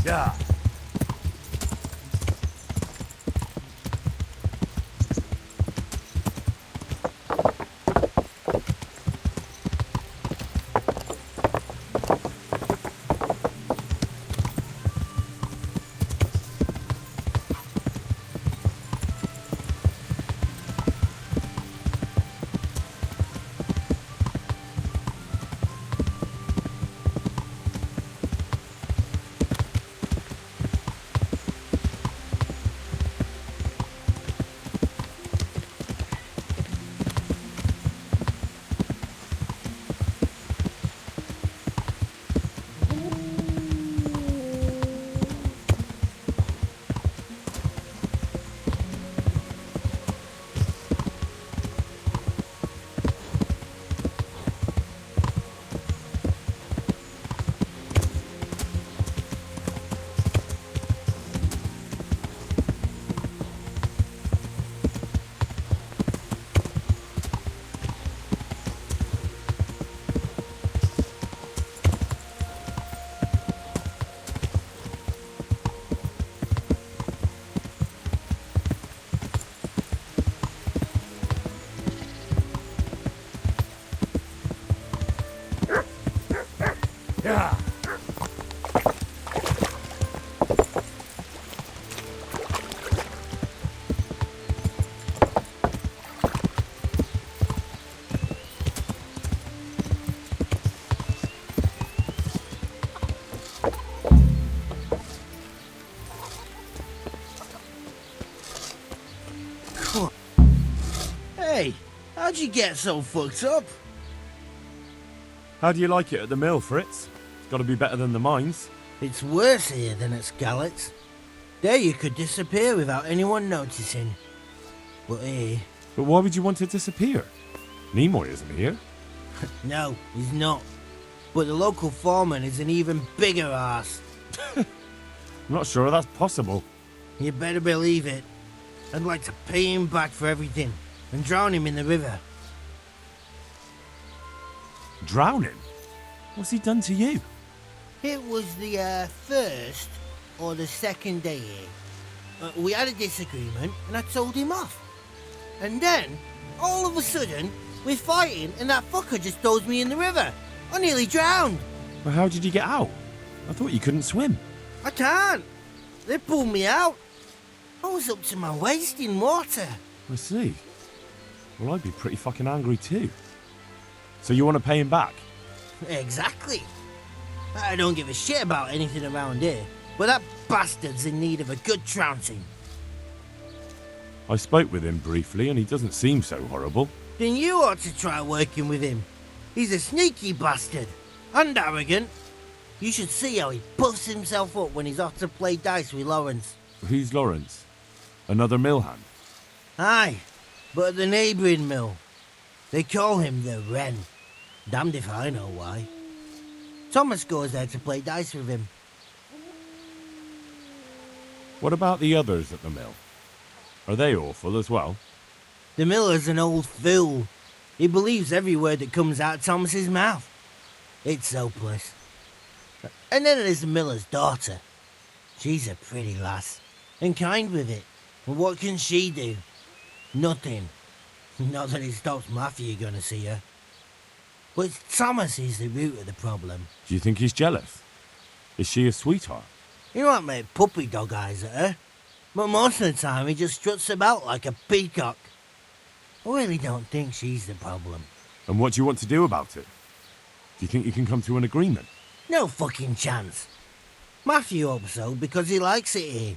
Yeah. Yeah. Hey, how'd you get so fucked up? How do you like it at the mill, Fritz? It's got to be better than the mines. It's worse here than at Scarlett's. There you could disappear without anyone noticing. But here... But why would you want to disappear? Nimoy isn't here. No, he's not. But the local foreman is an even bigger ass. I'm not sure that's possible. You better believe it. I'd like to pay him back for everything and drown him in the river. Drown him? What's he done to you? It was the first or the second day here. We had a disagreement and I told him off. And then, all of a sudden, we're fighting and that fucker just throws me in the river. I nearly drowned. Well, how did you get out? I thought you couldn't swim. I can't. They pulled me out. I was up to my waist in water. I see. Well, I'd be pretty fucking angry too. So you want to pay him back? Exactly. I don't give a shit about anything around here, but that bastard's in need of a good trouncing. I spoke with him briefly and he doesn't seem so horrible. Then you ought to try working with him. He's a sneaky bastard and arrogant. You should see how he puffs himself up when he's off to play dice with Lawrence. Who's Lawrence? Another mill hand? Aye, but at the neighbouring mill. They call him the Wren. Damned if I know why. Thomas goes there to play dice with him. What about the others at the mill? Are they awful as well? The miller's an old fool. He believes every word that comes out of Thomas's mouth. It's hopeless. And then there's the miller's daughter. She's a pretty lass, and kind with it. And what can she do? Nothing. Not that it stops Matthew gonna see her. But Thomas is the root of the problem. Do you think he's jealous? Is she a sweetheart? He might make puppy dog eyes at her, but most of the time he just struts about like a peacock. I really don't think she's the problem. And what do you want to do about it? Do you think you can come to an agreement? No fucking chance. Matthew hopes so because he likes it here.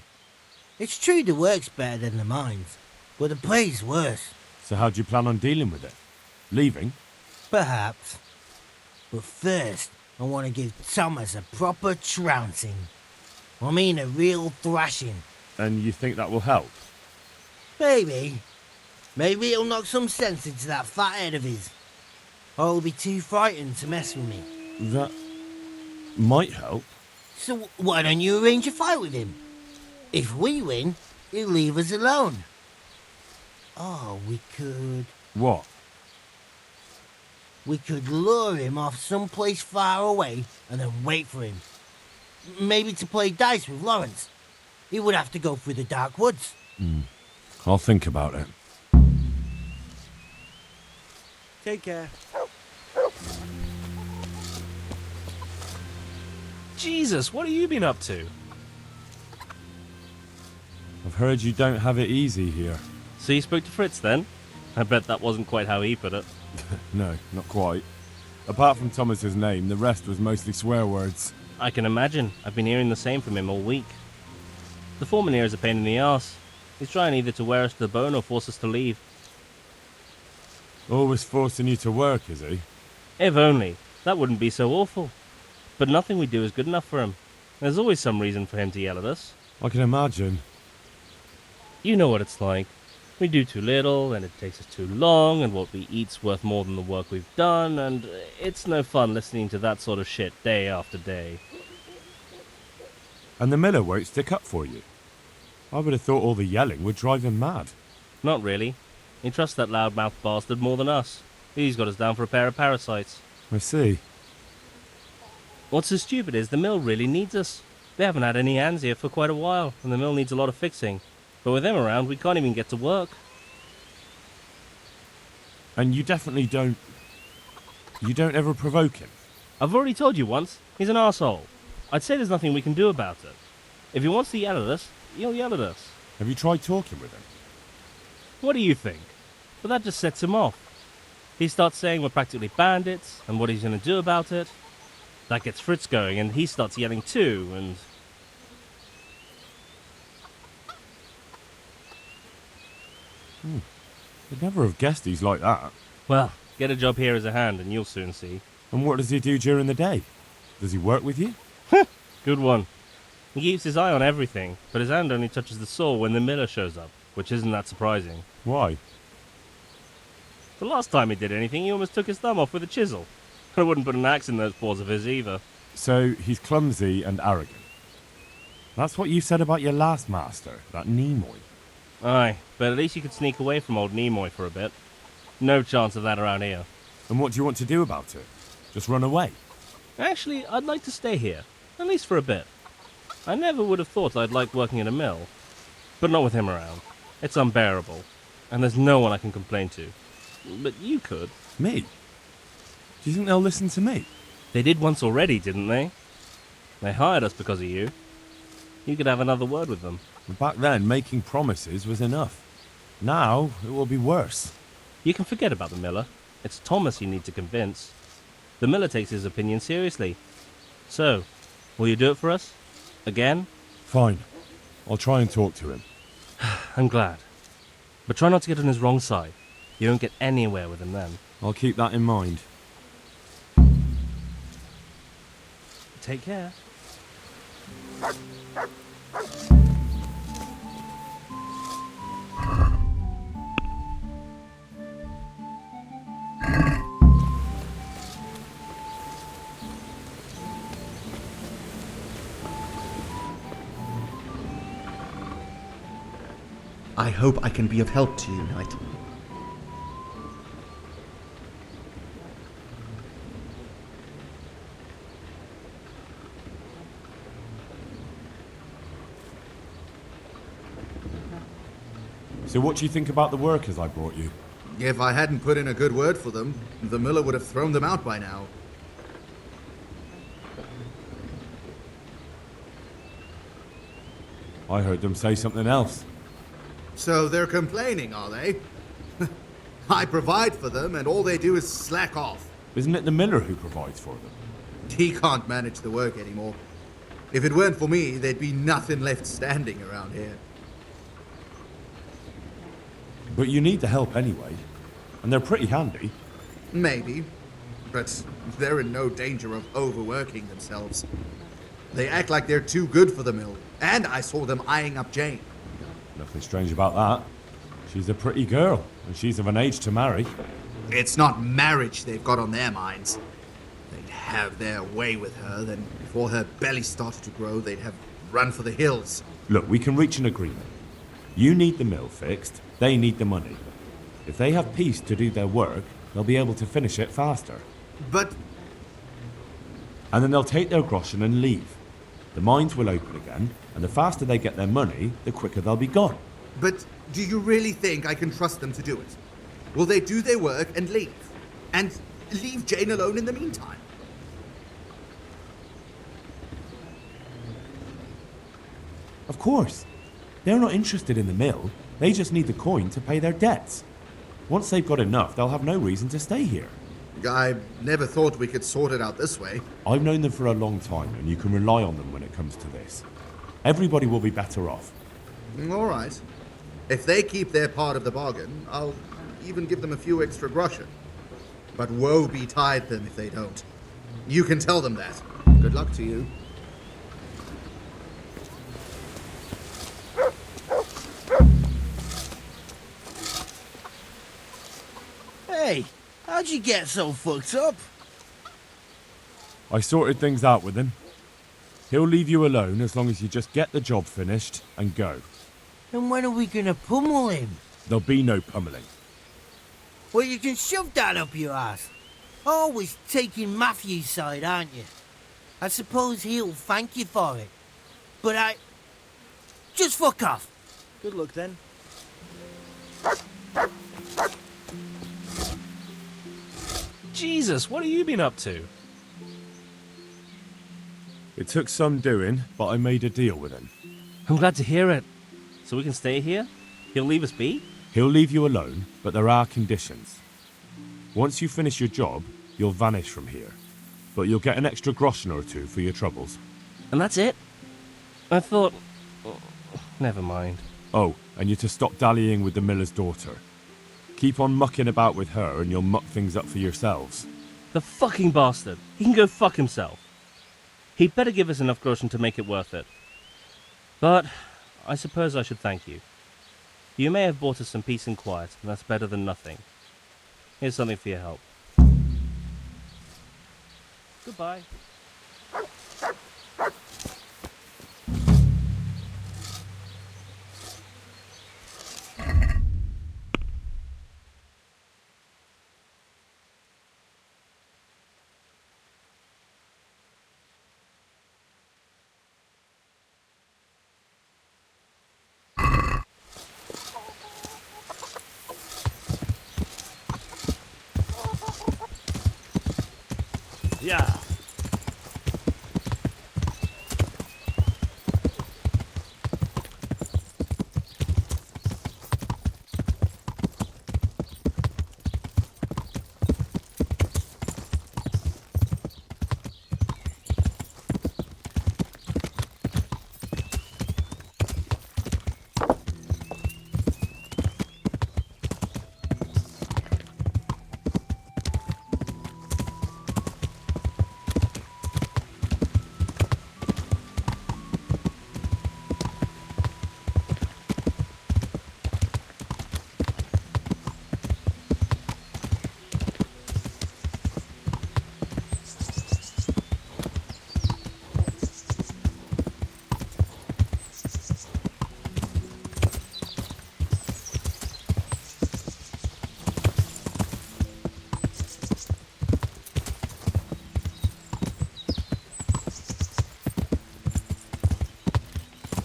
It's true the work's better than the mines, but the pay's worse. So how do you plan on dealing with it? Leaving? Perhaps. But first, I want to give Thomas a proper trouncing. I mean a real thrashing. And you think that will help? Maybe. Maybe it'll knock some sense into that fat head of his. Or he'll be too frightened to mess with me. That might help. So why don't you arrange a fight with him? If we win, he'll leave us alone. Oh, we could... What? We could lure him off someplace far away and then wait for him. Maybe to play dice with Lawrence. He would have to go through the dark woods. I'll think about it. Take care. Jesus, what have you been up to? I've heard you don't have it easy here. So you spoke to Fritz then? I bet that wasn't quite how he put it. No, not quite. Apart from Thomas's name, the rest was mostly swear words. I can imagine. I've been hearing the same from him all week. The foreman here is a pain in the arse. He's trying either to wear us to the bone or force us to leave. Always forcing you to work, is he? If only. That wouldn't be so awful. But nothing we do is good enough for him. There's always some reason for him to yell at us. I can imagine. You know what it's like. We do too little, and it takes us too long, and what we eat's worth more than the work we've done, and it's no fun listening to that sort of shit day after day. And the miller won't stick up for you. I would have thought all the yelling would drive him mad. Not really. He trusts that loudmouth bastard more than us. He's got us down for a pair of parasites. I see. What's so stupid is the mill really needs us. They haven't had any hands here for quite a while, and the mill needs a lot of fixing. But with them around, we can't even get to work. And you definitely don't... You don't ever provoke him? I've already told you once, he's an arsehole. I'd say there's nothing we can do about it. If he wants to yell at us, he'll yell at us. Have you tried talking with him? What do you think? But that just sets him off. He starts saying we're practically bandits, and what he's going to do about it. That gets Fritz going, and he starts yelling too, and... I'd never have guessed he's like that. Well, get a job here as a hand, and you'll soon see. And what does he do during the day? Does he work with you? Good one. He keeps his eye on everything, but his hand only touches the saw when the miller shows up, which isn't that surprising. Why? The last time he did anything, he almost took his thumb off with a chisel. I wouldn't put an axe in those paws of his either. So he's clumsy and arrogant. That's what you said about your last master, that Nimoy. Aye, but at least you could sneak away from old Nimoy for a bit. No chance of that around here. And what do you want to do about it? Just run away? Actually, I'd like to stay here, at least for a bit. I never would have thought I'd like working in a mill, but not with him around. It's unbearable, and there's no one I can complain to. But you could. Me? Do you think they'll listen to me? They did once already, didn't they? They hired us because of you. You could have another word with them. Back then, making promises was enough. Now, it will be worse. You can forget about the miller. It's Thomas you need to convince. The miller takes his opinion seriously. So, will you do it for us? Again? Fine. I'll try and talk to him. I'm glad. But try not to get on his wrong side. You won't get anywhere with him then. I'll keep that in mind. Take care. I hope I can be of help to you, Knight. So what do you think about the workers I brought you? If I hadn't put in a good word for them, the miller would have thrown them out by now. I heard them say something else. So they're complaining, are they? I provide for them, and all they do is slack off. Isn't it the miller who provides for them? He can't manage the work anymore. If it weren't for me, there'd be nothing left standing around here. But you need the help anyway. And they're pretty handy. Maybe, but they're in no danger of overworking themselves. They act like they're too good for the mill, and I saw them eyeing up Jane. Nothing strange about that. She's a pretty girl, and she's of an age to marry. It's not marriage they've got on their minds. They'd have their way with her, then before her belly started to grow, they'd have run for the hills. Look, we can reach an agreement. You need the mill fixed, they need the money. If they have peace to do their work, they'll be able to finish it faster. But And then they'll take their groschen and leave. The mines will open again, and the faster they get their money, the quicker they'll be gone. But do you really think I can trust them to do it? Will they do their work and leave? And leave Jane alone in the meantime? Of course. They're not interested in the mill. They just need the coin to pay their debts. Once they've got enough, they'll have no reason to stay here. I never thought we could sort it out this way. I've known them for a long time, and you can rely on them when it comes to this. Everybody will be better off. All right. If they keep their part of the bargain, I'll even give them a few extra groschen. But woe betide them if they don't. You can tell them that. Good luck to you. Hey, how'd you get so fucked up? I sorted things out with him. He'll leave you alone as long as you just get the job finished and go. And when are we gonna pummel him? There'll be no pummeling. Well, you can shove that up your ass. Always taking Matthew's side, aren't you? I suppose he'll thank you for it. But just fuck off. Good luck then. Jesus, what have you been up to? It took some doing, but I made a deal with him. I'm glad to hear it. So we can stay here? He'll leave us be? He'll leave you alone, but there are conditions. Once you finish your job, you'll vanish from here. But you'll get an extra groschen or two for your troubles. And that's it? I thought... Never mind. Oh, and you're to stop dallying with the miller's daughter. Keep on mucking about with her and you'll muck things up for yourselves. The fucking bastard. He can go fuck himself. He'd better give us enough groschen to make it worth it. But I suppose I should thank you. You may have bought us some peace and quiet, and that's better than nothing. Here's something for your help. Goodbye. Yeah.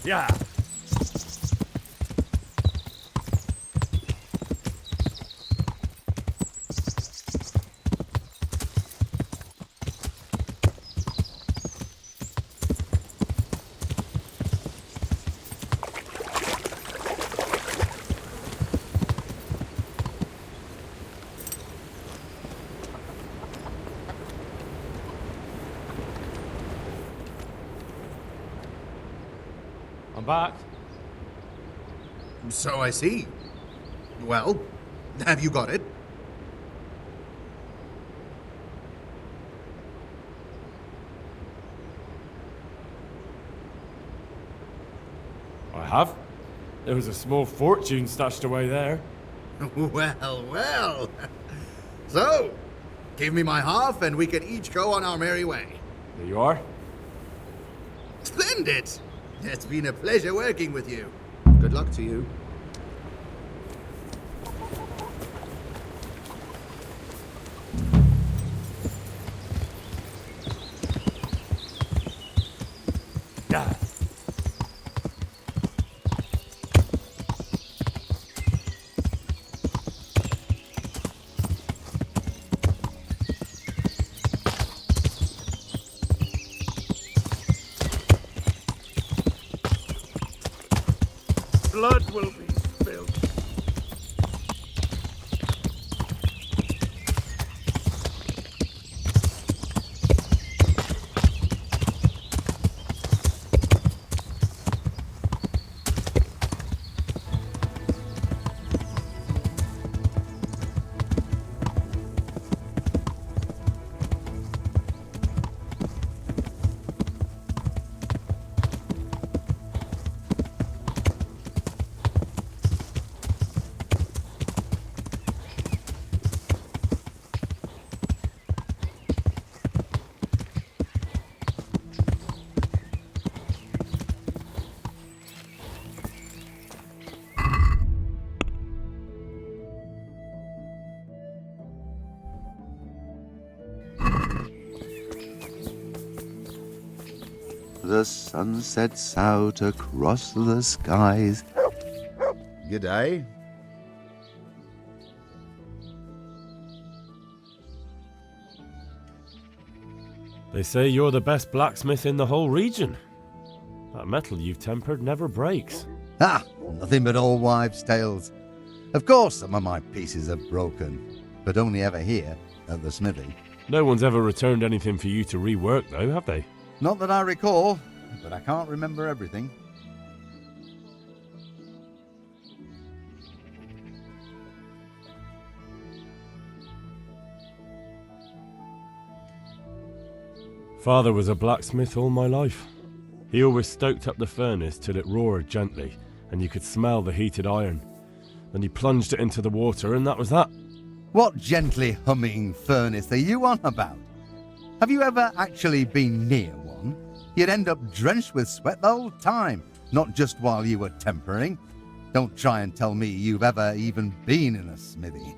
Yeah. I'm back. So I see. Well, have you got it? I have. There was a small fortune stashed away there. Well, well. So, give me my half and we can each go on our merry way. There you are. Splendid! It's been a pleasure working with you. Good luck to you. the sun sets out across the skies. G'day. They say you're the best blacksmith in the whole region. That metal you've tempered never breaks. Ah, nothing but old wives' tales. Of course some of my pieces are broken, but only ever here, at the smithy. No one's ever returned anything for you to rework, though, have they? Not that I recall, but I can't remember everything. Father was a blacksmith all my life. He always stoked up the furnace till it roared gently, and you could smell the heated iron. Then he plunged it into the water, and that was that. What gently humming furnace are you on about? Have you ever actually been near one? You'd end up drenched with sweat the whole time, not just while you were tempering. Don't try and tell me you've ever even been in a smithy.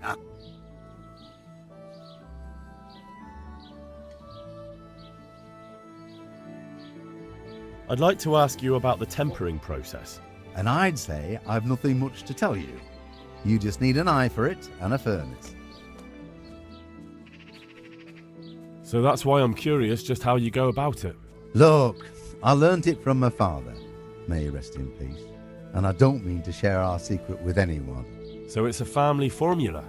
I'd like to ask you about the tempering process. And I'd say I've nothing much to tell you. You just need an eye for it and a furnace. So that's why I'm curious just how you go about it. Look, I learnt it from my father. May he rest in peace. And I don't mean to share our secret with anyone. So it's a family formula.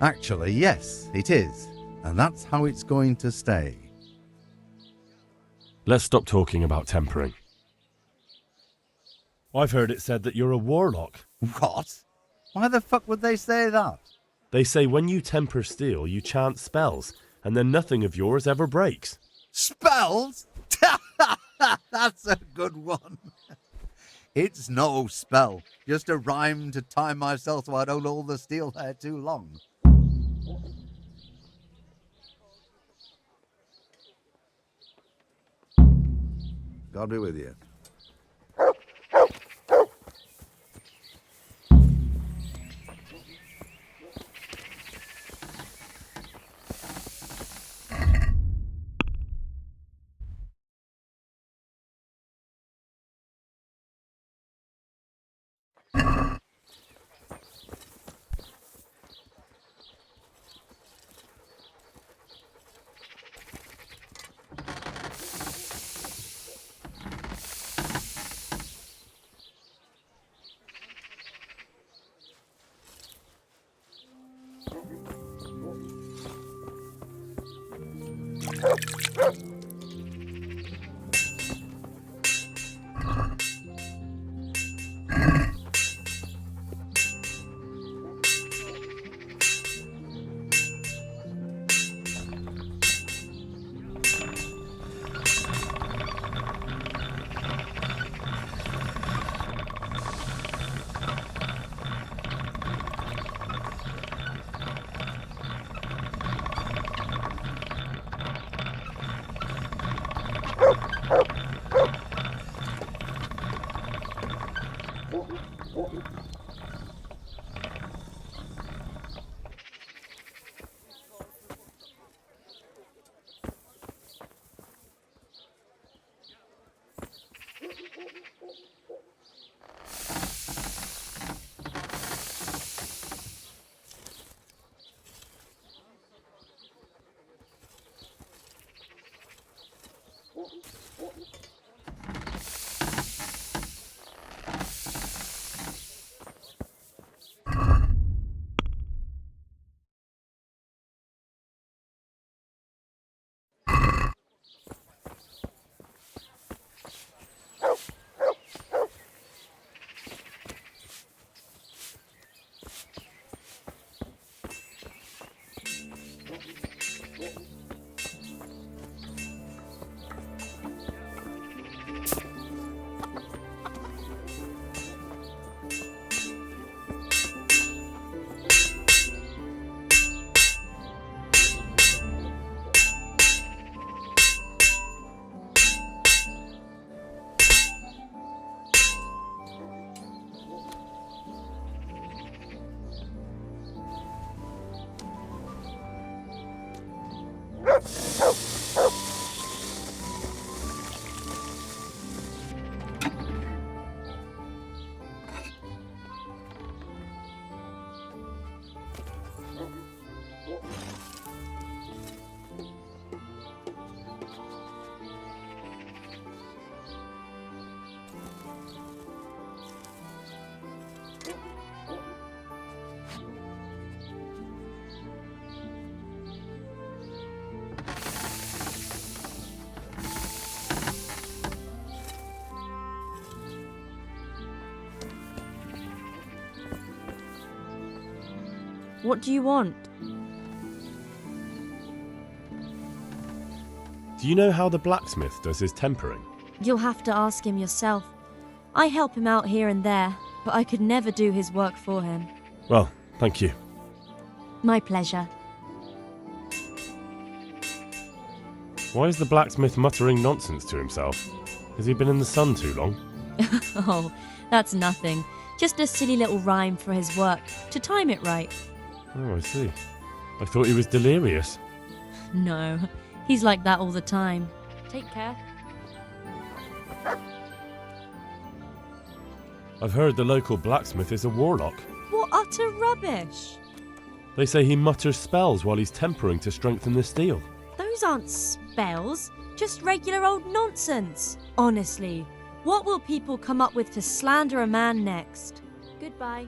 Actually, yes, it is. And that's how it's going to stay. Let's stop talking about tempering. I've heard it said that you're a warlock. What? Why the fuck would they say that? They say when you temper steel, you chant spells, and then nothing of yours ever breaks. Spells? That's a good one. It's no spell, just a rhyme to time myself so I don't hold the steel hair too long. God be with you. What do you want? Do you know how the blacksmith does his tempering? You'll have to ask him yourself. I help him out here and there, but I could never do his work for him. Well, thank you. My pleasure. Why is the blacksmith muttering nonsense to himself? Has he been in the sun too long? Oh, that's nothing. Just a silly little rhyme for his work, to time it right. Oh, I see. I thought he was delirious. No, he's like that all the time. Take care. I've heard the local blacksmith is a warlock. What utter rubbish! They say he mutters spells while he's tempering to strengthen the steel. Those aren't spells, just regular old nonsense. Honestly, what will people come up with to slander a man next? Goodbye.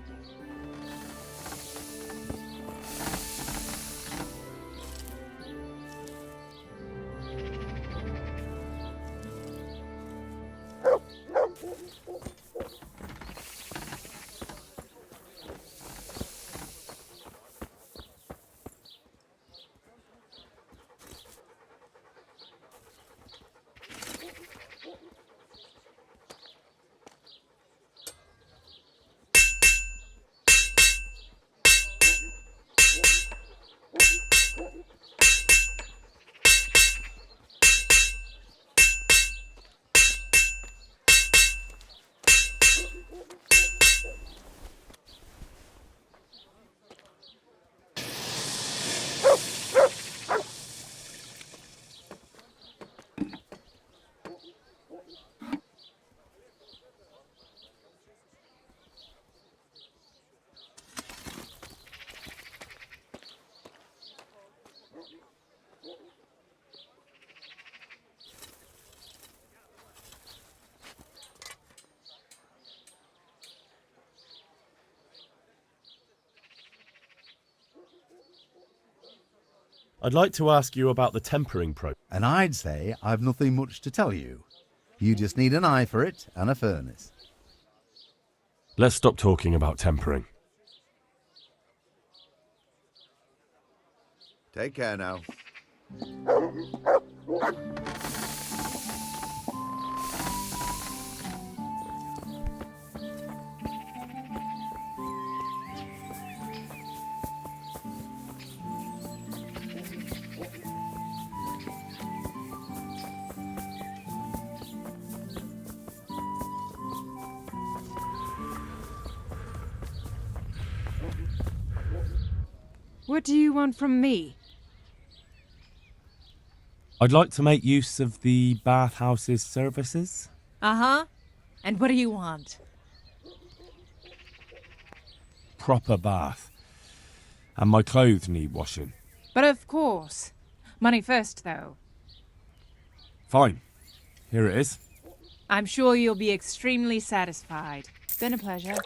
I'd like to ask you about the tempering process. And I'd say I've nothing much to tell you. You just need an eye for it and a furnace. Let's stop talking about tempering. Take care now. What do you want from me? I'd like to make use of the bathhouse's services. Uh-huh. And what do you want? Proper bath. And my clothes need washing. But of course. Money first, though. Fine. Here it is. I'm sure you'll be extremely satisfied. Been a pleasure.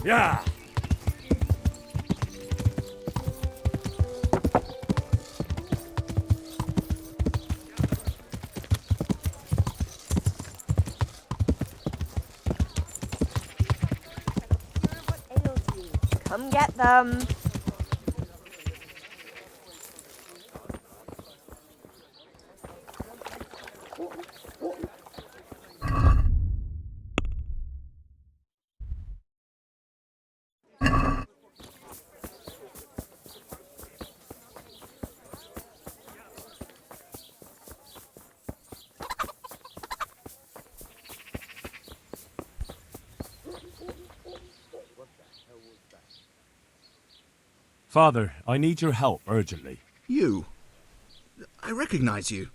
Yeah! Come get them. Father, I need your help urgently. You? I recognize you.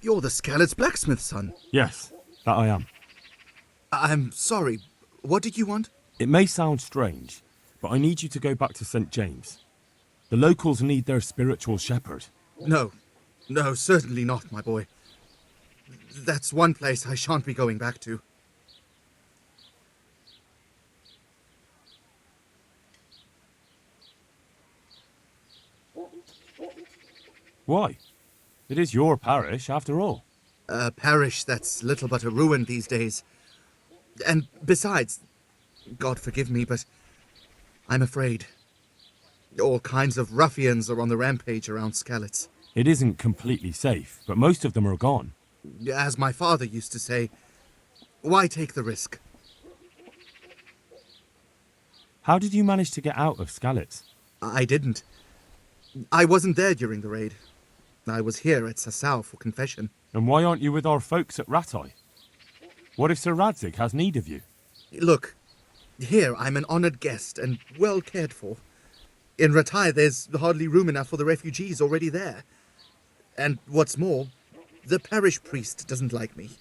You're the Skalit's blacksmith's son. Yes, that I am. I'm sorry. What did you want? It may sound strange, but I need you to go back to St. James. The locals need their spiritual shepherd. No, certainly not, my boy. That's one place I shan't be going back to. Why? It is your parish, after all. A parish that's little but a ruin these days. And besides, God forgive me, but I'm afraid. All kinds of ruffians are on the rampage around Skalit's. It isn't completely safe, but most of them are gone. As my father used to say, why take the risk? How did you manage to get out of Skalit's? I didn't. I wasn't there during the raid. I was here at Sasau for confession. And why aren't you with our folks at Ratai? What if Sir Radzig has need of you? Look, here I'm an honored guest and well cared for. In Ratai there's hardly room enough for the refugees already there. And what's more, the parish priest doesn't like me,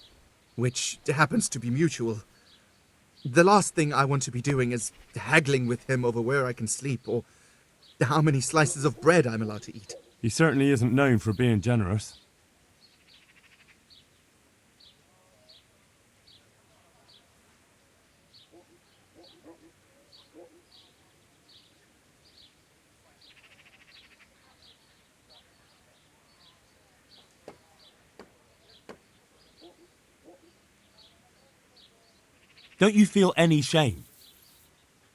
which happens to be mutual. The last thing I want to be doing is haggling with him over where I can sleep or how many slices of bread I'm allowed to eat. He certainly isn't known for being generous. Don't you feel any shame?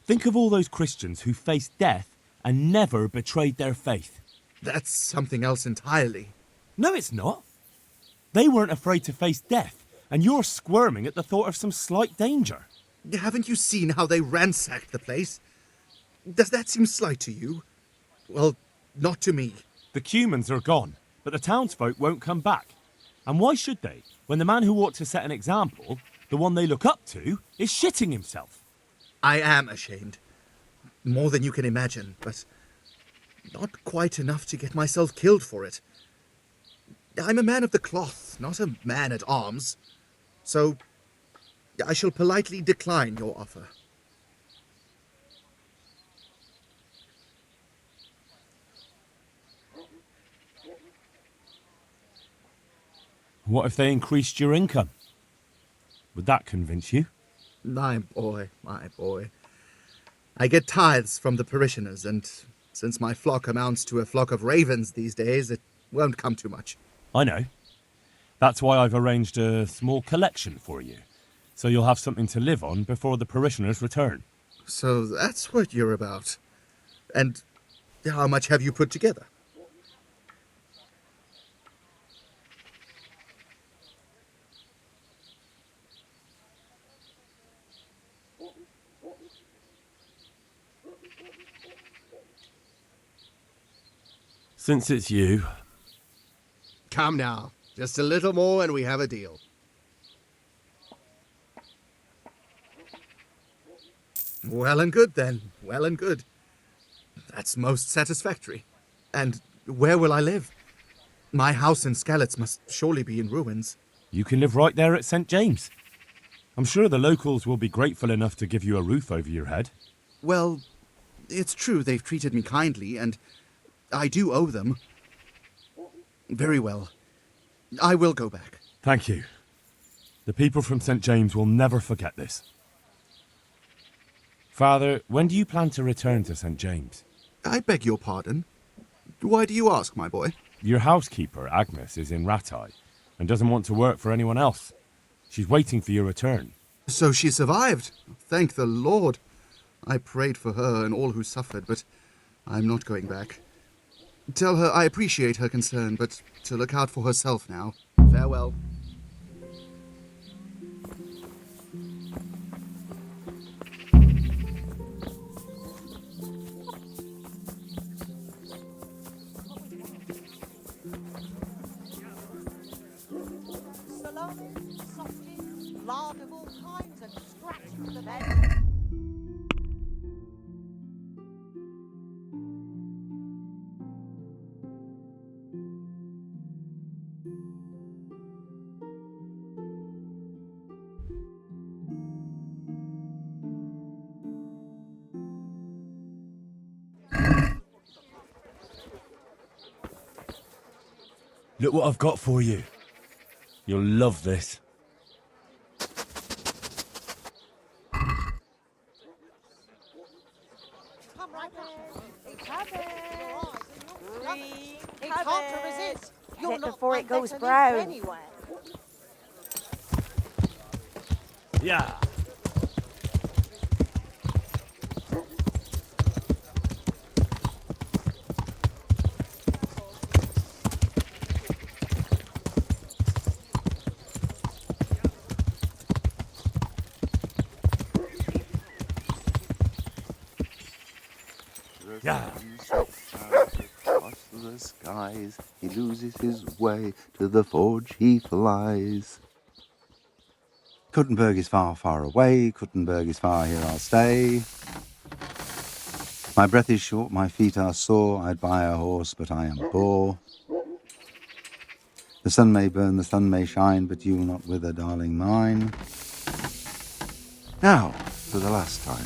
Think of all those Christians who faced death and never betrayed their faith. That's something else entirely. No, it's not. They weren't afraid to face death, and you're squirming at the thought of some slight danger. Haven't you seen how they ransacked the place? Does that seem slight to you? Well, not to me. The Cumans are gone, but the townsfolk won't come back. And why should they, when the man who ought to set an example, the one they look up to, is shitting himself? I am ashamed. More than you can imagine, but not quite enough to get myself killed for it. I'm a man of the cloth, not a man at arms. So I shall politely decline your offer. What if they increased your income? Would that convince you? My boy, my boy. I get tithes from the parishioners, and since my flock amounts to a flock of ravens these days, it won't come to much. I know. That's why I've arranged a small collection for you, so you'll have something to live on before the parishioners return. So that's what you're about. And how much have you put together? Since it's you... Come now. Just a little more and we have a deal. Well and good, then. Well and good. That's most satisfactory. And where will I live? My house in Skalit's must surely be in ruins. You can live right there at St. James. I'm sure the locals will be grateful enough to give you a roof over your head. Well, it's true they've treated me kindly, and I do owe them. Very well. I will go back. Thank you. The people from St. James will never forget this. Father, when do you plan to return to St. James? I beg your pardon. Why do you ask, my boy? Your housekeeper, Agnes, is in Ratai and doesn't want to work for anyone else. She's waiting for your return. So she survived. Thank the Lord. I prayed for her and all who suffered, but I'm not going back. Tell her I appreciate her concern, but to look out for herself now. Farewell. Salami, sausages, lard of all kinds, and scraps from the bed. Look what I've got for you. You'll love this. Come right back. Green It's hard to resist. You're it not before like it goes that to live brown. anywhere. Yeah. Yeah. Across the skies, he loses his way, to the forge he flies. Kuttenberg is far, far away. Kuttenberg is far, here I'll stay. My breath is short, my feet are sore. I'd buy a horse, but I am poor. The sun may burn, the sun may shine, but you will not wither, darling mine. Now, for the last time.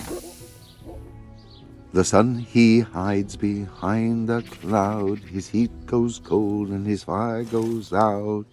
The sun he hides behind a cloud, his heat goes cold and his fire goes out.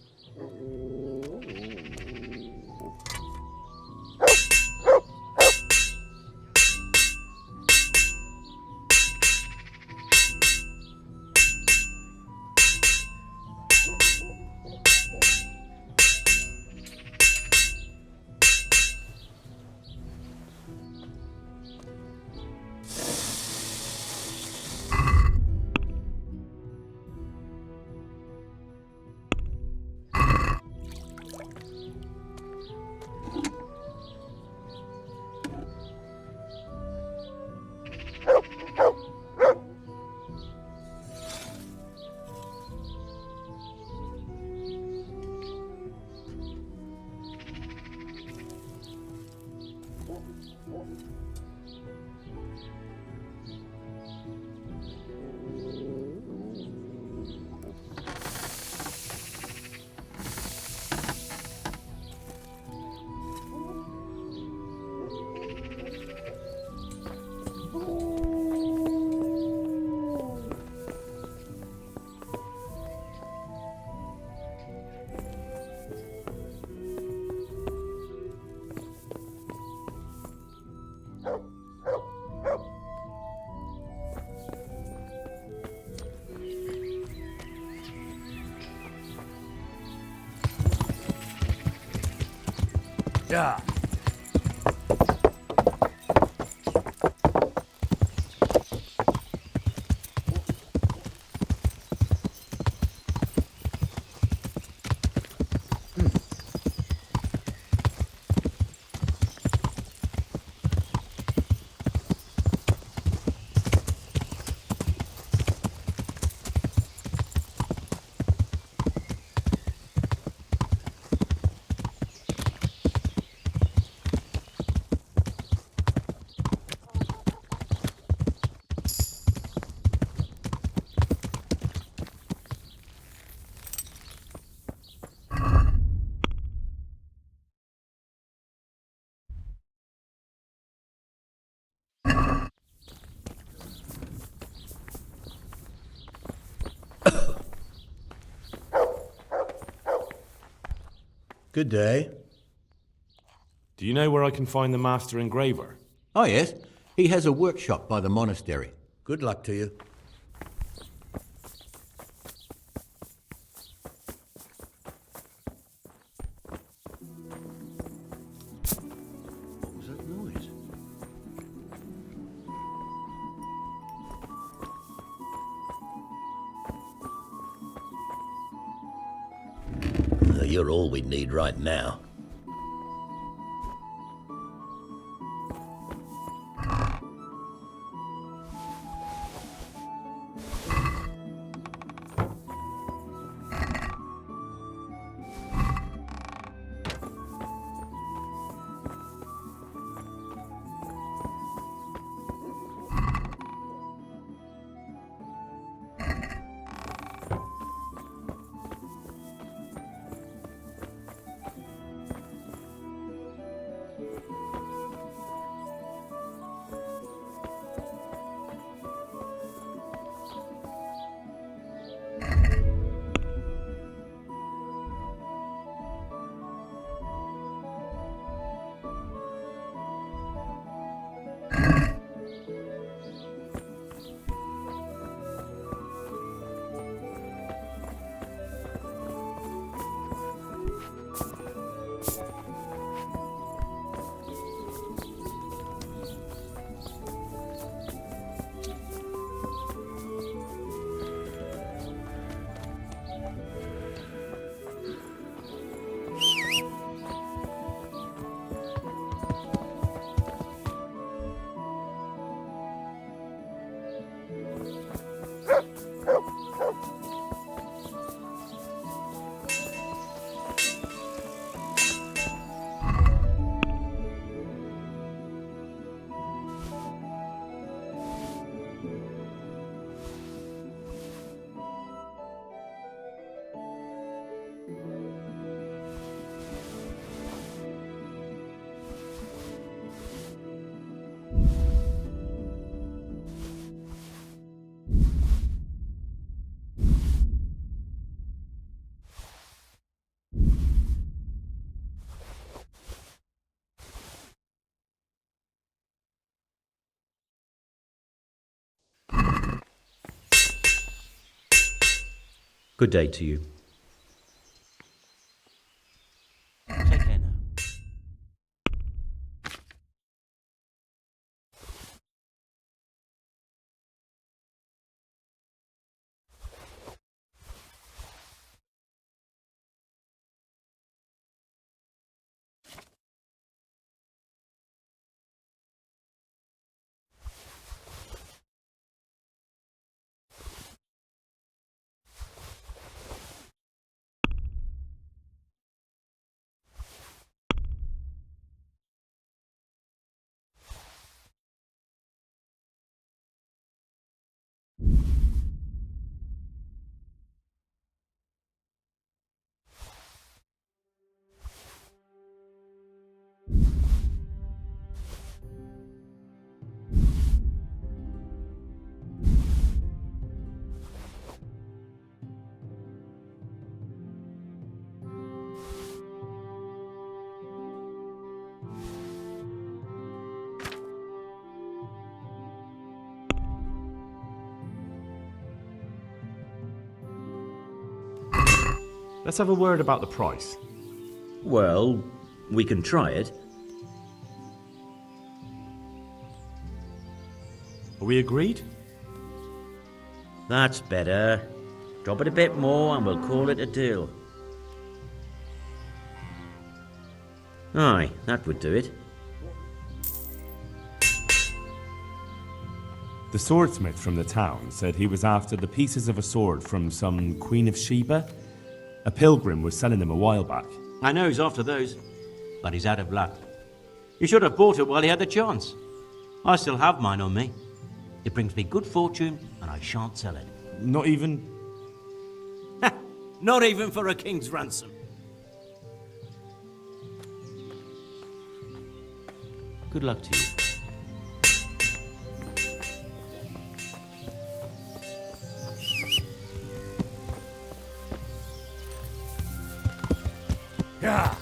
Yeah. Good day. Do you know where I can find the master engraver? Oh, yes. He has a workshop by the monastery. Good luck to you. What was that noise? You're all we need right now. Good day to you. Take care now. Let's have a word about the price. Well, we can try it. Are we agreed? That's better. Drop it a bit more and we'll call it a deal. Aye, that would do it. The swordsmith from the town said he was after the pieces of a sword from some Queen of Sheba. A pilgrim was selling them a while back. I know he's after those, but he's out of luck. He should have bought it while he had the chance. I still have mine on me. It brings me good fortune and I shan't sell it. Not even... Not even for a king's ransom. Good luck to you. Yeah.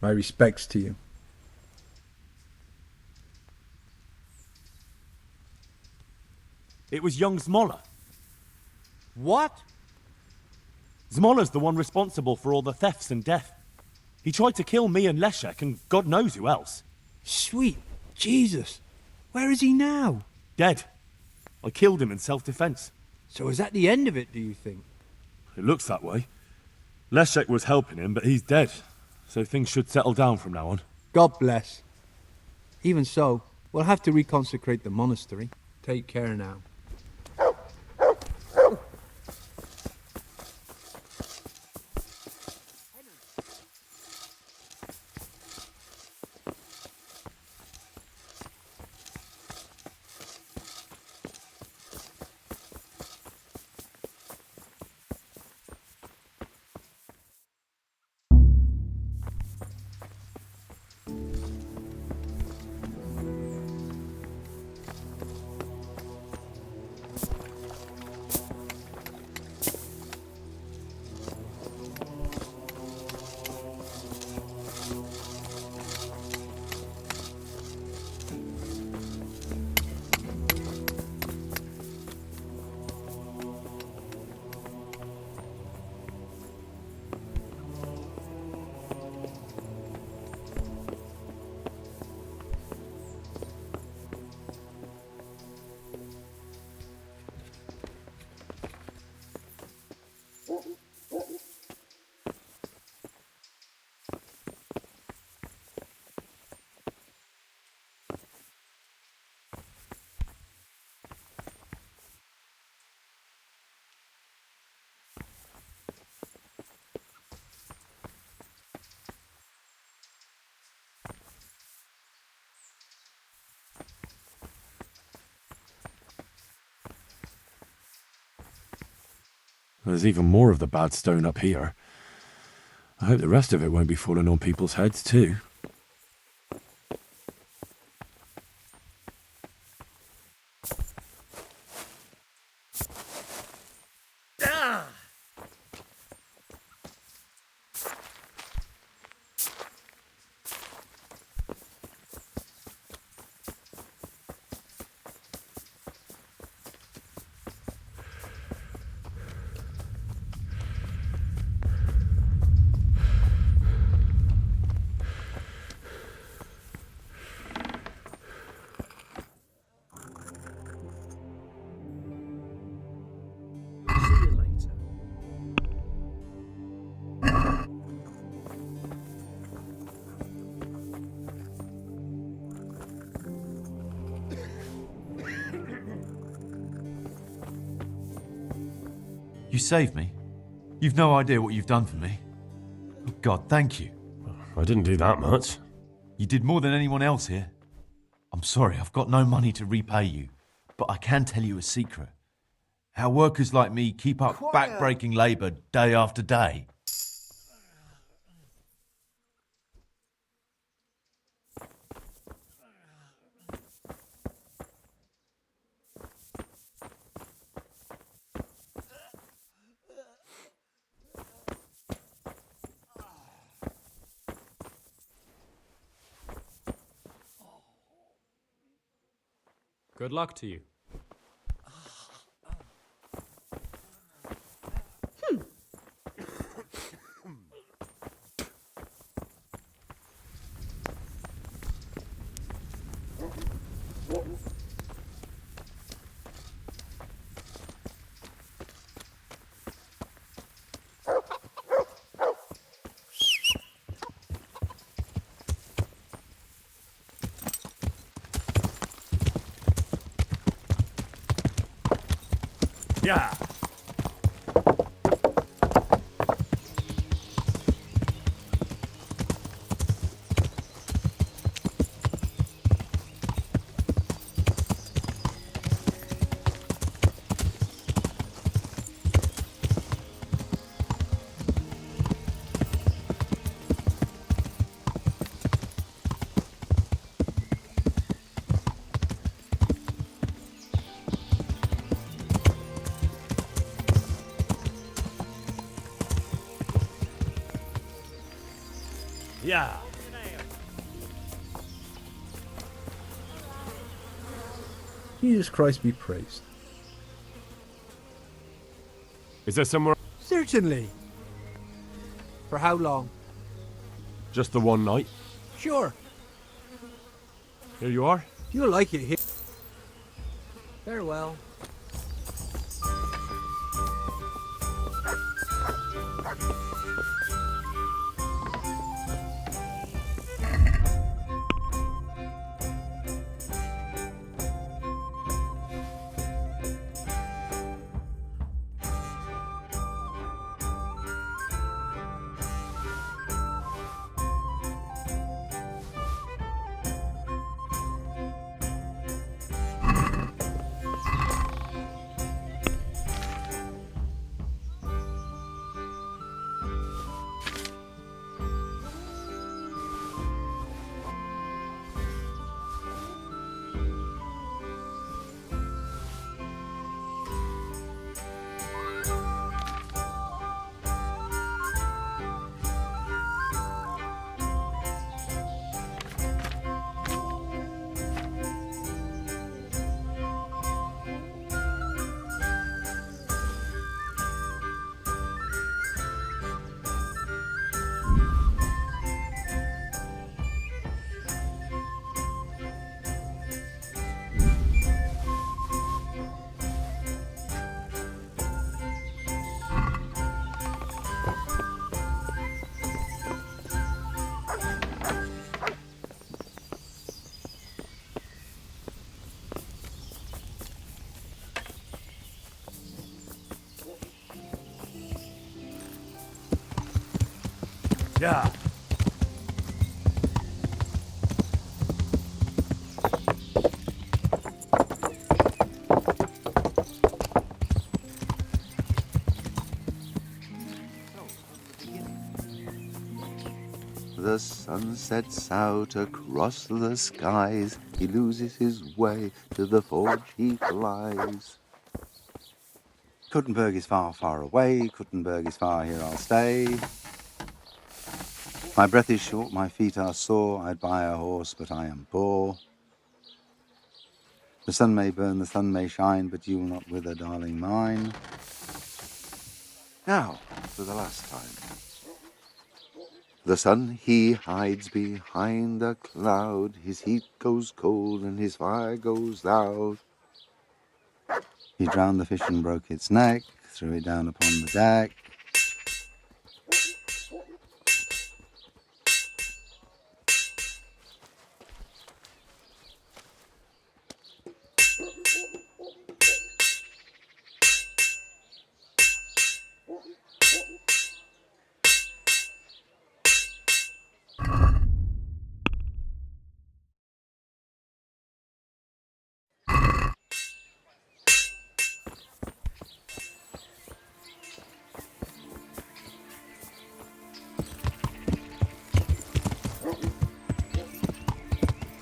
My respects to you. It was young Zmolla. What? Zmolla's the one responsible for all the thefts and death. He tried to kill me and Leszek and God knows who else. Sweet Jesus. Where is he now? Dead. I killed him in self-defense. So is that the end of it, do you think? It looks that way. Leszek was helping him, but he's dead. So things should settle down from now on. God bless. Even so, we'll have to reconsecrate the monastery. Take care now. There's even more of the bad stone up here. I hope the rest of it won't be falling on people's heads too. You saved me. You've no idea what you've done for me. Oh God, thank you. I didn't do that much. You did more than anyone else here. I'm sorry, I've got no money to repay you, but I can tell you a secret. How workers like me keep up back-breaking labour day after day. Good luck to you. Yeah. Yeah. Jesus Christ be praised. Is there somewhere? Certainly. For how long? Just the one night? Sure. Here you are. You'll like it here. Farewell. Yeah. The sun sets out across the skies. He loses his way, to the forge he flies. Kuttenberg is far, far away. Kuttenberg is far, here I'll stay. My breath is short, my feet are sore. I'd buy a horse, but I am poor. The sun may burn, the sun may shine, but you will not wither, darling mine. Now, for the last time. The sun, he hides behind a cloud. His heat goes cold and his fire goes loud. He drowned the fish and broke its neck, threw it down upon the deck.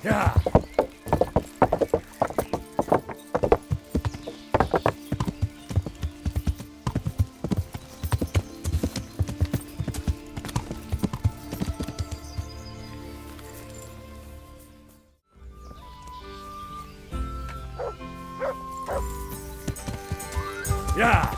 Yeah. Yeah.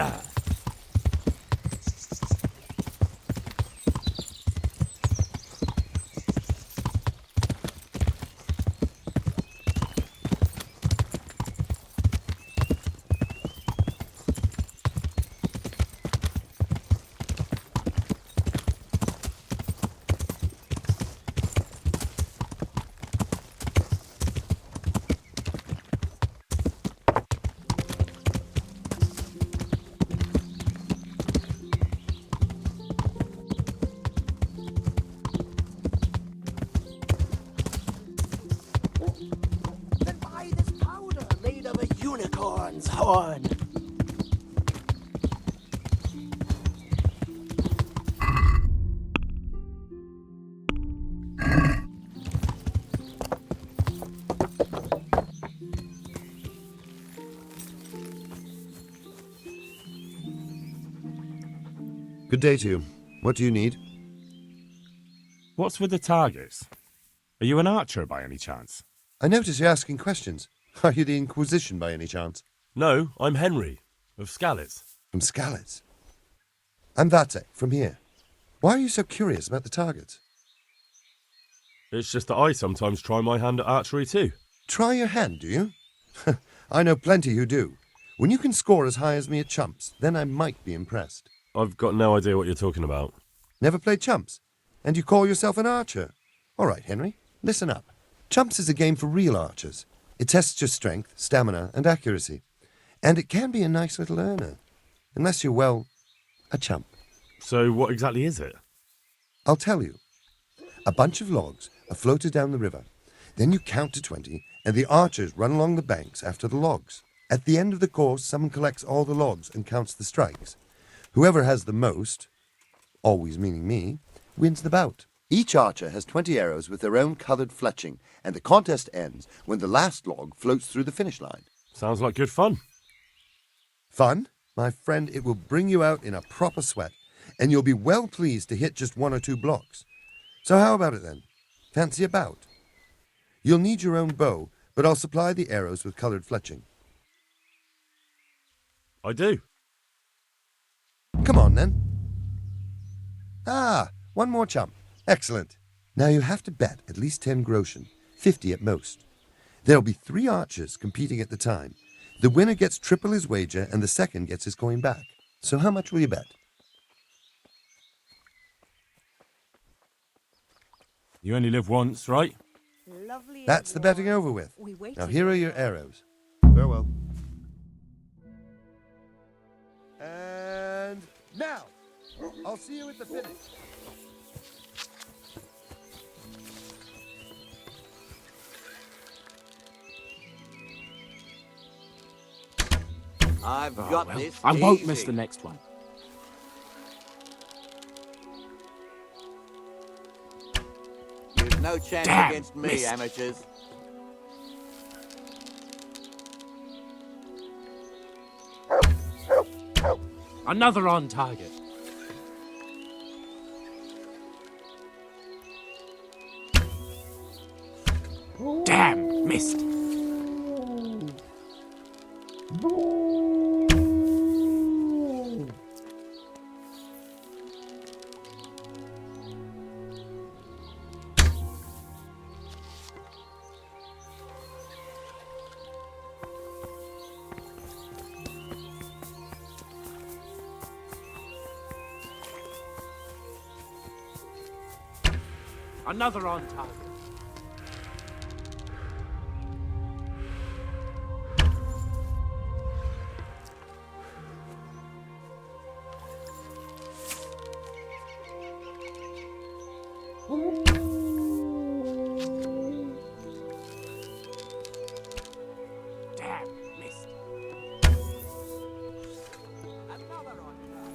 Gah. Then buy this powder made of a unicorn's horn. Good day to you. What do you need? What's with the targets? Are you an archer by any chance? I notice you're asking questions. Are you the Inquisition by any chance? No, I'm Henry, of Scalitz. From Scalitz? I'm Vatek, from here. Why are you so curious about the targets? It's just that I sometimes try my hand at archery too. Try your hand, do you? I know plenty who do. When you can score as high as me at chumps, then I might be impressed. I've got no idea what you're talking about. Never played chumps? And you call yourself an archer? All right, Henry, listen up. Chumps is a game for real archers. It tests your strength, stamina, and accuracy. And it can be a nice little earner. Unless you're, well, a chump. So what exactly is it? I'll tell you. A bunch of logs are floated down the river. Then you count to 20, and the archers run along the banks after the logs. At the end of the course, someone collects all the logs and counts the strikes. Whoever has the most, always meaning me, wins the bout. Each archer has 20 arrows with their own coloured fletching, and the contest ends when the last log floats through the finish line. Sounds like good fun. Fun? My friend, it will bring you out in a proper sweat, and you'll be well pleased to hit just 1 or 2 blocks. So how about it then? Fancy a bout? You'll need your own bow, but I'll supply the arrows with coloured fletching. I do. Come on, then. Ah, one more chump. Excellent. Now you have to bet at least 10 groschen, 50 at most. There'll be 3 archers competing at the time. The winner gets triple his wager, and the second gets his coin back. So how much will you bet? You only live once, right? Lovely. That's the betting over with. Now here are your arrows. Farewell. And now, I'll see you at the finish. I've got this. I won't easy. miss the next one. You've no chance Damn, against me, missed. amateurs. Another on target. Damn, missed. Another on target. Damn, missed. Another on target.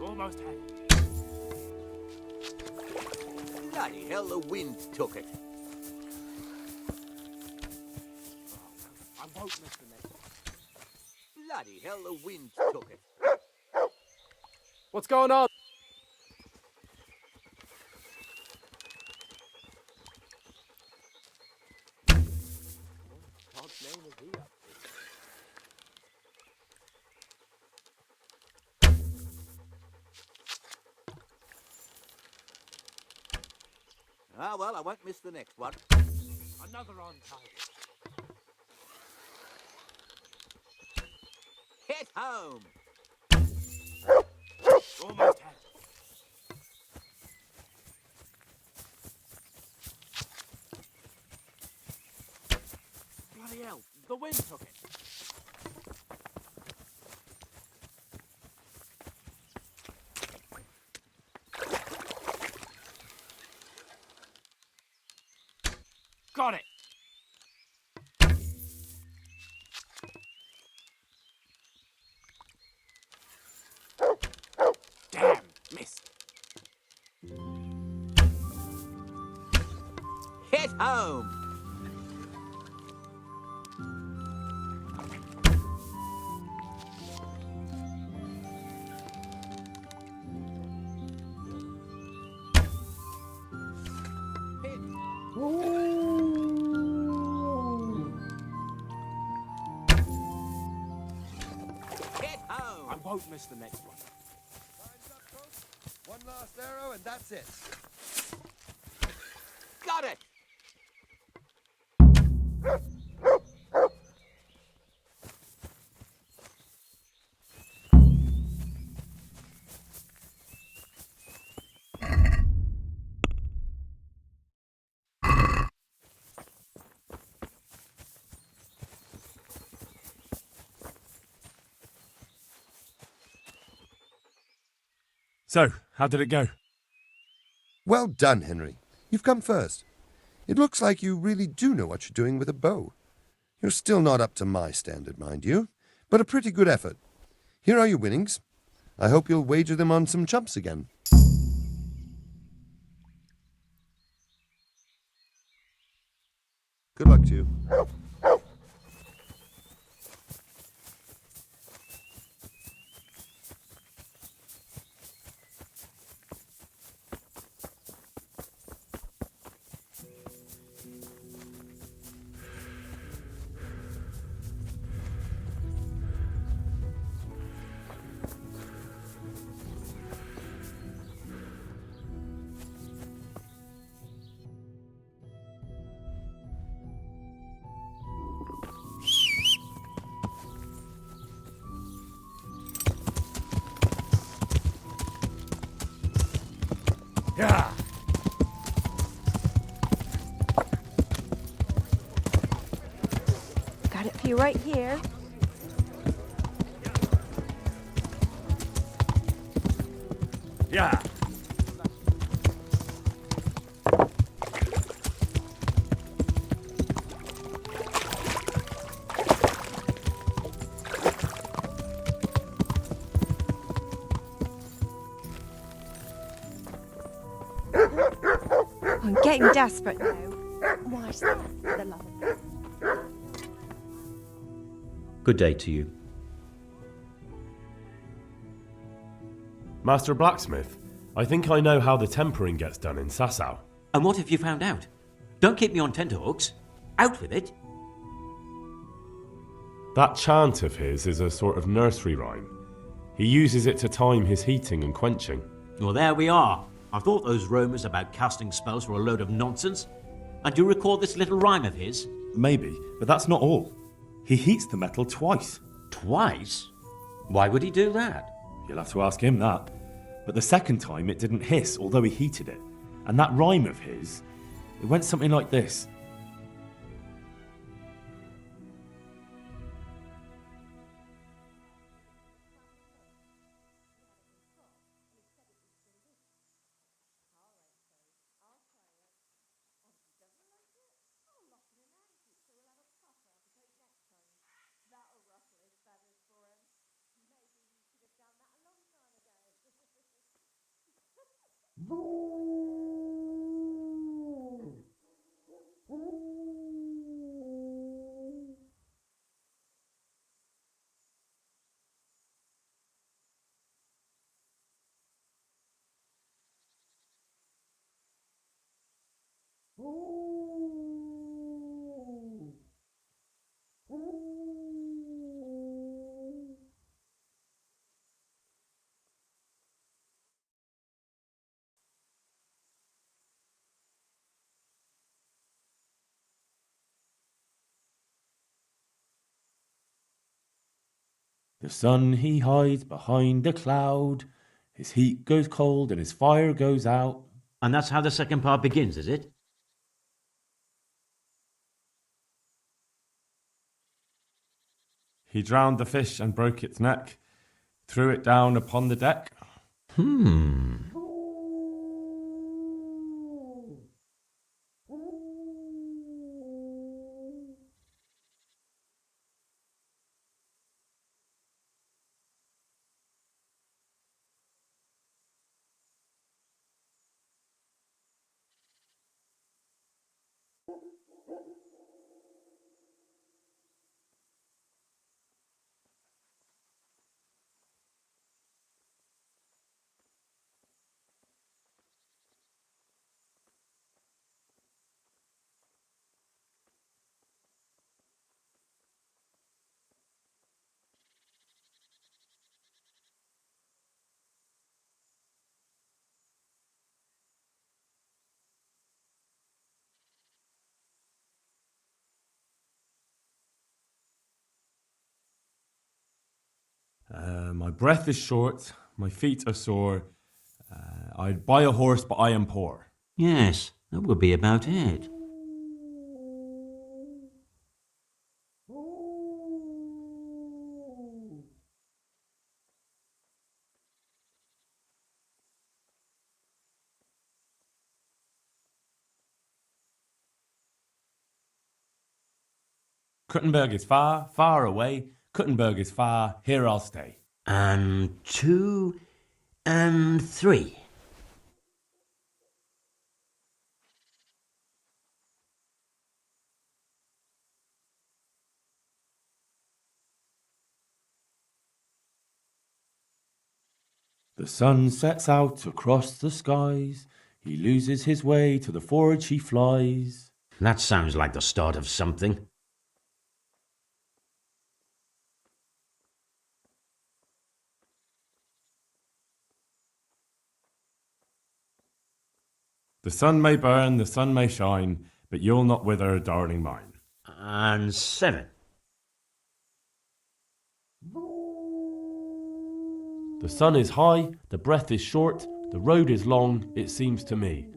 Almost had it. Bloody hell, the wind took it. I won't miss the next one. Bloody hell, the wind took it. What's going on? God's name is he up Ah, well, I won't miss the next one. Another on target. Hit home! Almost had it. Bloody hell, the wind took it. Got it. Damn, missed. Hit home! Hit home! I won't miss the next one. One last arrow and that's it. Got it! So, how did it go? Well done, Henry. You've come first. It looks like you really do know what you're doing with a bow. You're still not up to my standard, mind you, but a pretty good effort. Here are your winnings. I hope you'll wager them on some chumps again. Good luck to you. Yeah. Got it for you right here. Yeah. I'm getting desperate now. Watch that, for the love of God. Good day to you. Master Blacksmith, I think I know how the tempering gets done in Sasau. And what have you found out? Don't keep me on tenterhooks. Out with it. That chant of his is a sort of nursery rhyme. He uses it to time his heating and quenching. Well, there we are. I thought those rumours about casting spells were a load of nonsense. And do you recall this little rhyme of his? Maybe, but that's not all. He heats the metal twice. Twice? Why would he do that? You'll have to ask him that. But the second time it didn't hiss, although he heated it. And that rhyme of his, it went something like this. The sun he hides behind a cloud. His heat goes cold and his fire goes out. And that's how the second part begins, is it? He drowned the fish and broke its neck, threw it down upon the deck. My breath is short, my feet are sore. I'd buy a horse, but I am poor. Yes, that would be about it. Kuttenberg is far, far away. Kuttenberg is far, here I'll stay. And 2 and 3. The sun sets out across the skies. He loses his way, to the forge he flies. That sounds like the start of something. The sun may burn, the sun may shine, but you'll not wither, darling mine. And 7. The sun is high, the breath is short, the road is long, it seems to me.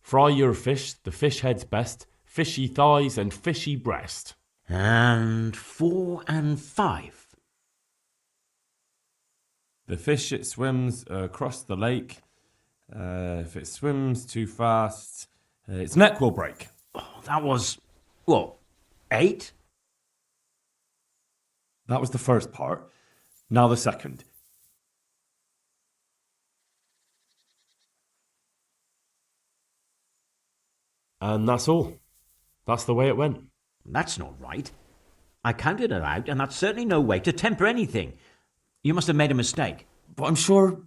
Fry your fish, the fish head's best, fishy thighs and fishy breast. And 4 and 5. The fish, it swims across the lake. If it swims too fast, its neck will break. Oh, that was, what, 8? That was the first part. Now the second. And that's all. That's the way it went. That's not right. I counted it out, and that's certainly no way to temper anything. You must have made a mistake. But I'm sure...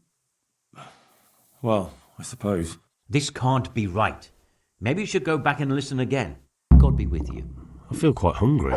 Well, I suppose. This can't be right. Maybe you should go back and listen again. God be with you. I feel quite hungry.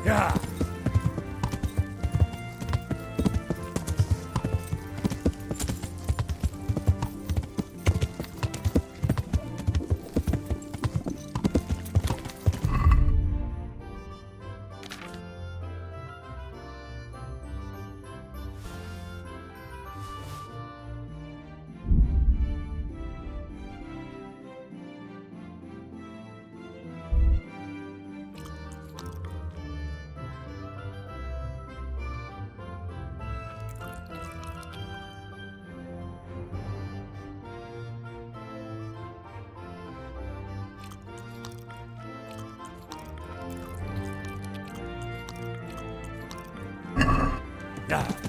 Yeah. Yeah!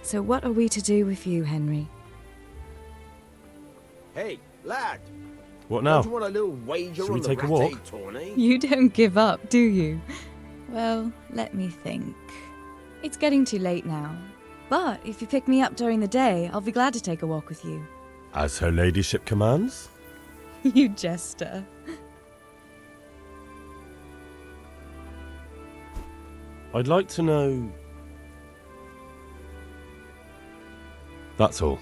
So what are we to do with you, Henry? Hey, lad. What now? Don't you want a little wager Should we on the take a ratte walk? tourney? You don't give up, do you? Well, let me think. It's getting too late now. But if you pick me up during the day, I'll be glad to take a walk with you. As her ladyship commands? You jester. I'd like to know... That's all.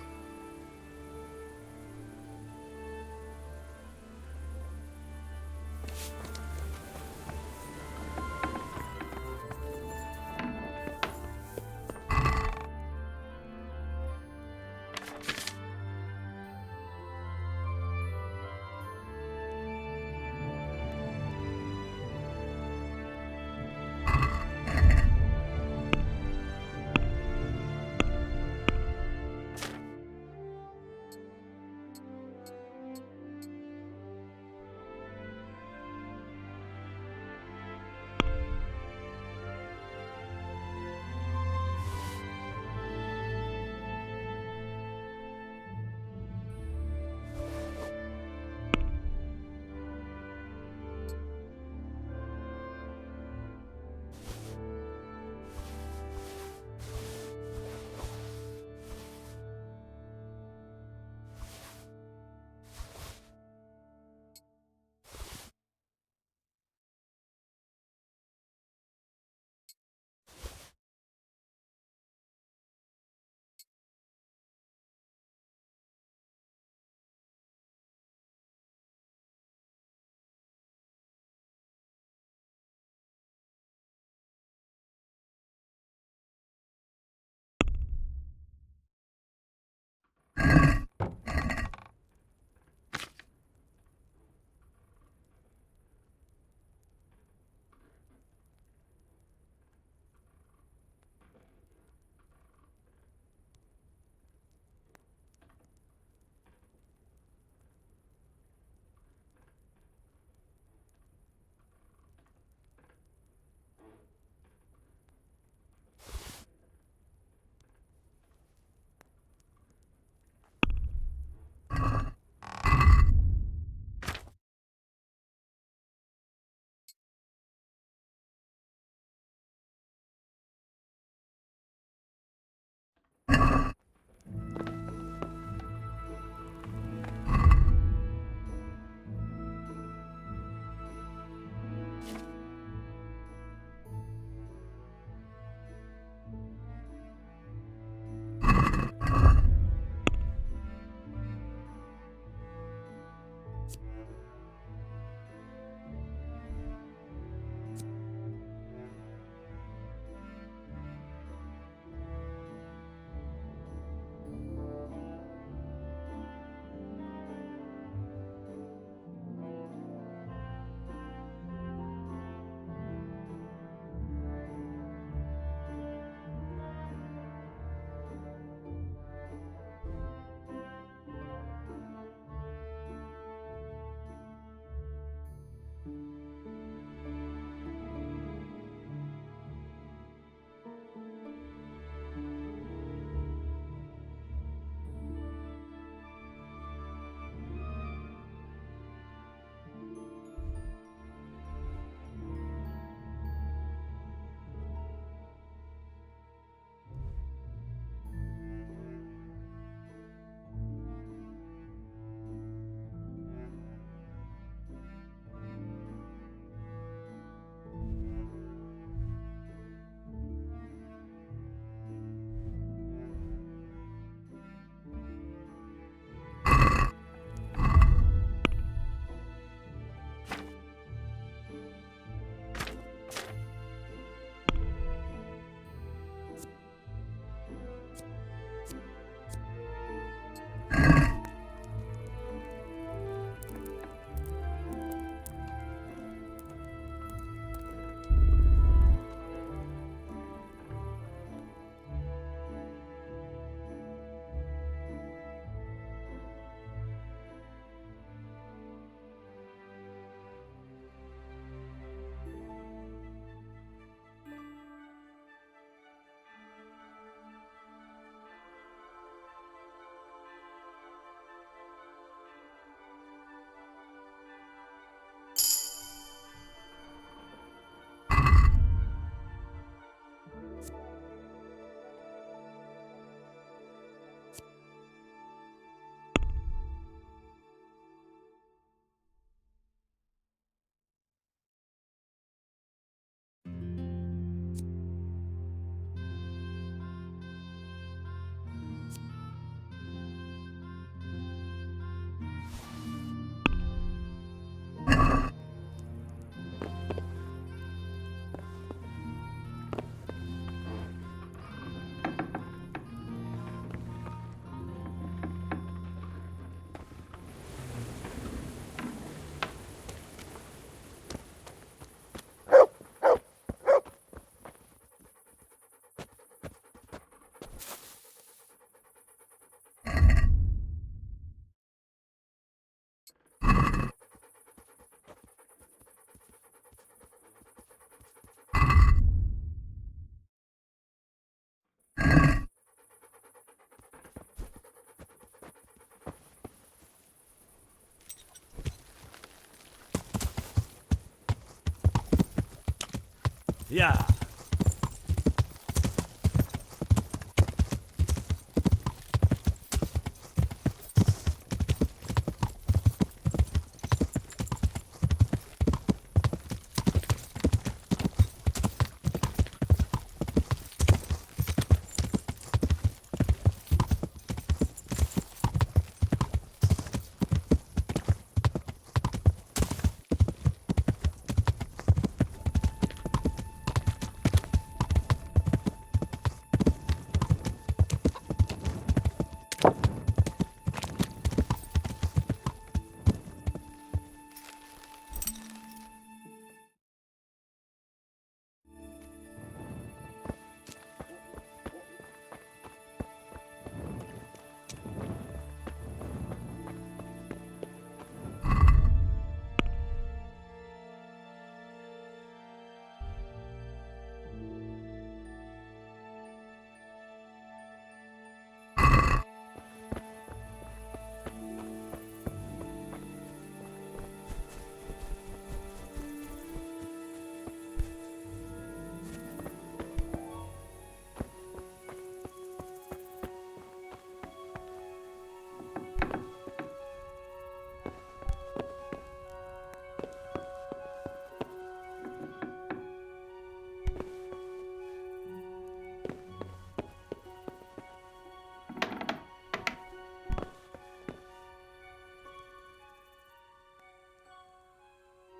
Yeah.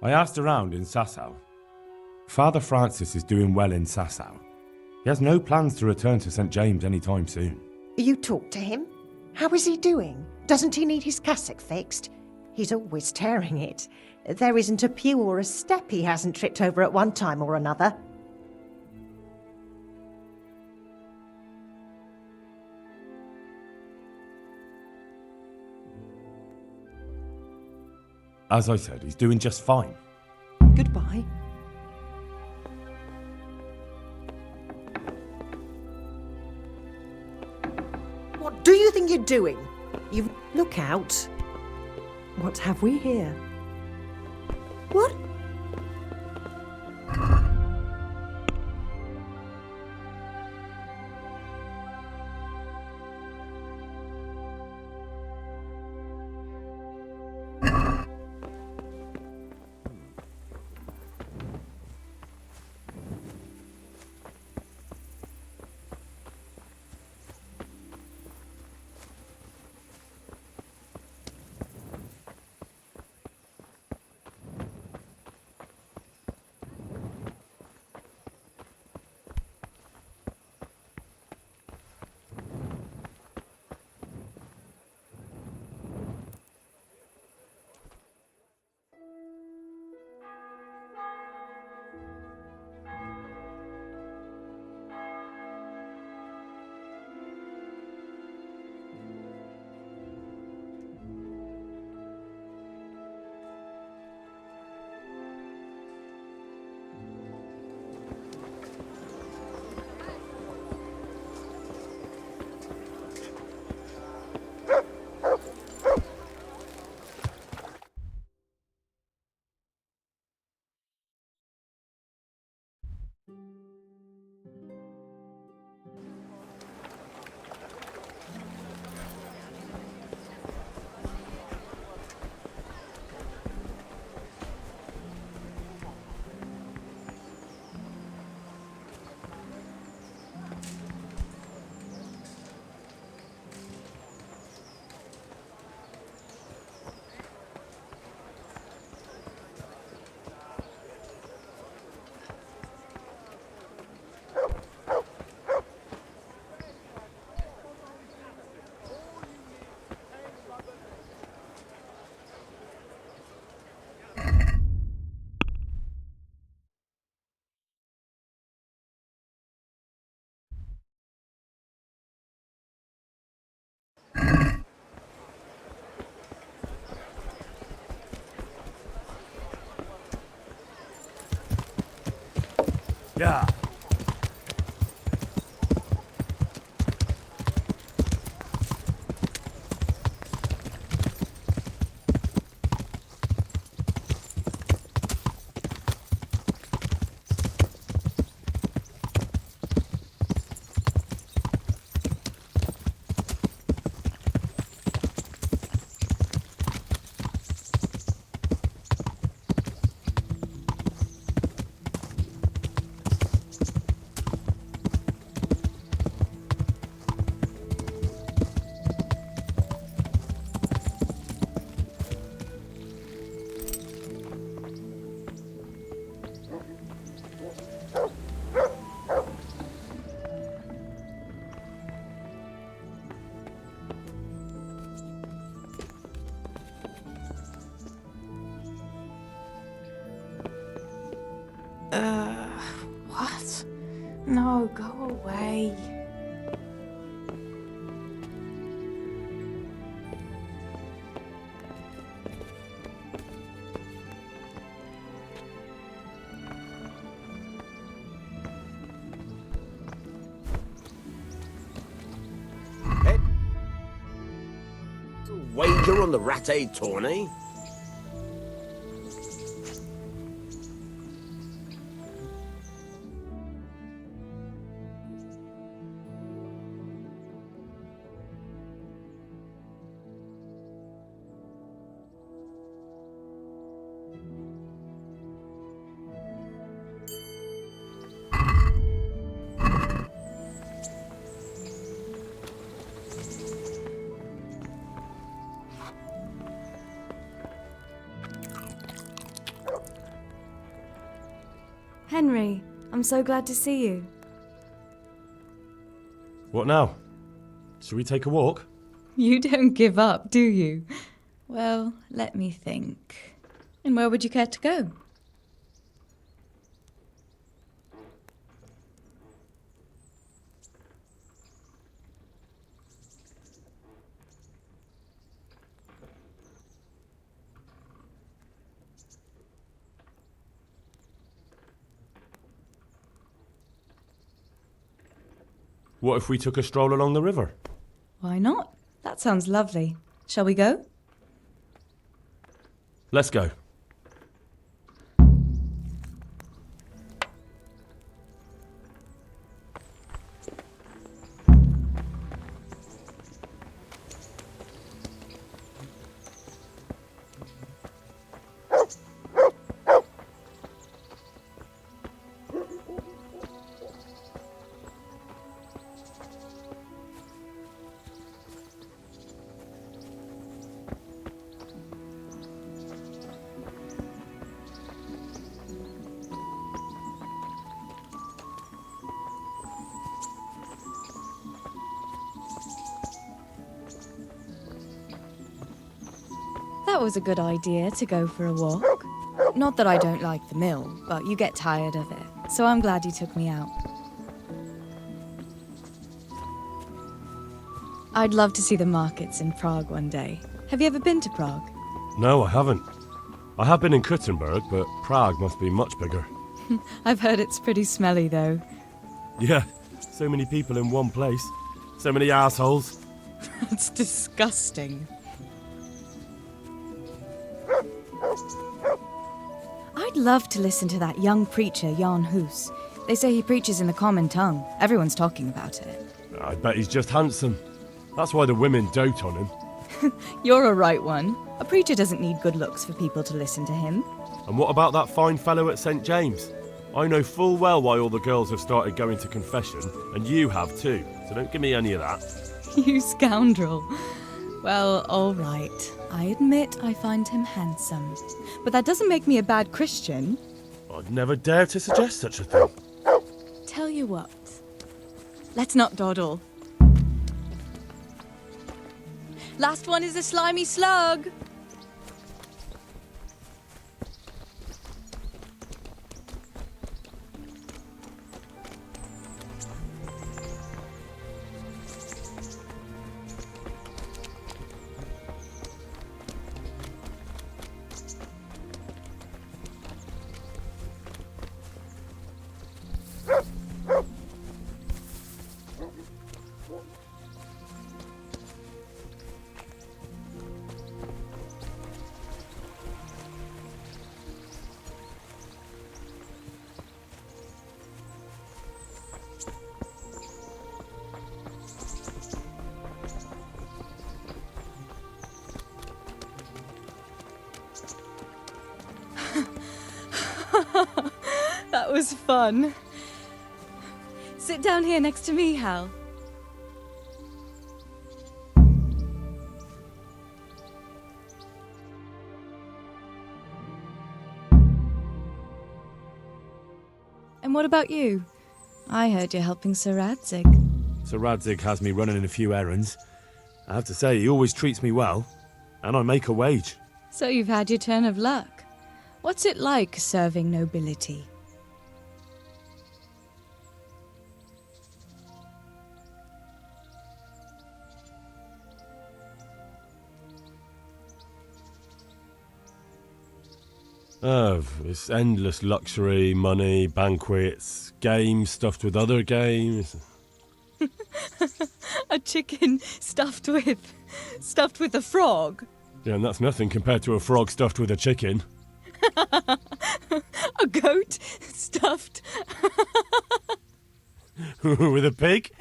I asked around in Sasau. Father Francis is doing well in Sasau. He has no plans to return to St. James anytime soon. You talked to him? How is he doing? Doesn't he need his cassock fixed? He's always tearing it. There isn't a pew or a step he hasn't tripped over at one time or another. As I said, he's doing just fine. Goodbye. What do you think you're doing? You look out. What have we here? What? Yeah. What? No, go away. Wager on the Rat-Aid tourney? Henry, I'm so glad to see you. What now? Shall we take a walk? You don't give up, do you? Well, let me think. And where would you care to go? What if we took a stroll along the river? Why not? That sounds lovely. Shall we go? Let's go. That was a good idea to go for a walk. Not that I don't like the mill, but you get tired of it, so I'm glad you took me out. I'd love to see the markets in Prague one day. Have you ever been to Prague? No, I haven't. I have been in Kuttenberg, but Prague must be much bigger. I've heard it's pretty smelly, though. Yeah, so many people in one place. So many assholes. It's disgusting. I'd love to listen to that young preacher, Jan Hus. They say he preaches in the common tongue. Everyone's talking about it. I bet he's just handsome. That's why the women dote on him. You're a right one. A preacher doesn't need good looks for people to listen to him. And what about that fine fellow at St. James? I know full well why all the girls have started going to confession, and you have too, so don't give me any of that. You scoundrel. Well, all right. I admit I find him handsome. But that doesn't make me a bad Christian. I'd never dare to suggest such a thing. Tell you what. Let's not dawdle. Last one is a slimy slug. That was fun. Sit down here next to me, Hal. And what about you? I heard you're helping Sir Radzig. Sir Radzig has me running a few errands. I have to say, he always treats me well, and I make a wage. So you've had your turn of luck. What's it like serving nobility? Oh, it's endless luxury, money, banquets, games stuffed with other games. A chicken stuffed with a frog. Yeah, and that's nothing compared to a frog stuffed with a chicken. A goat stuffed with a pig?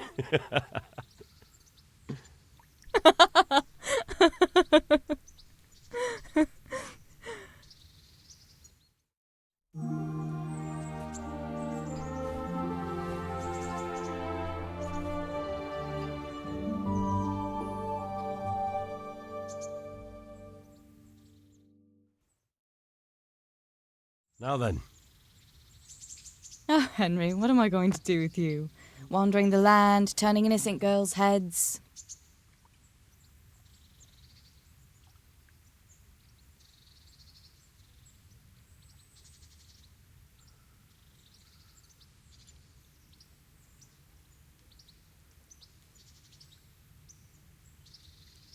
Now then. Oh, Henry, what am I going to do with you? Wandering the land, turning innocent girls' heads.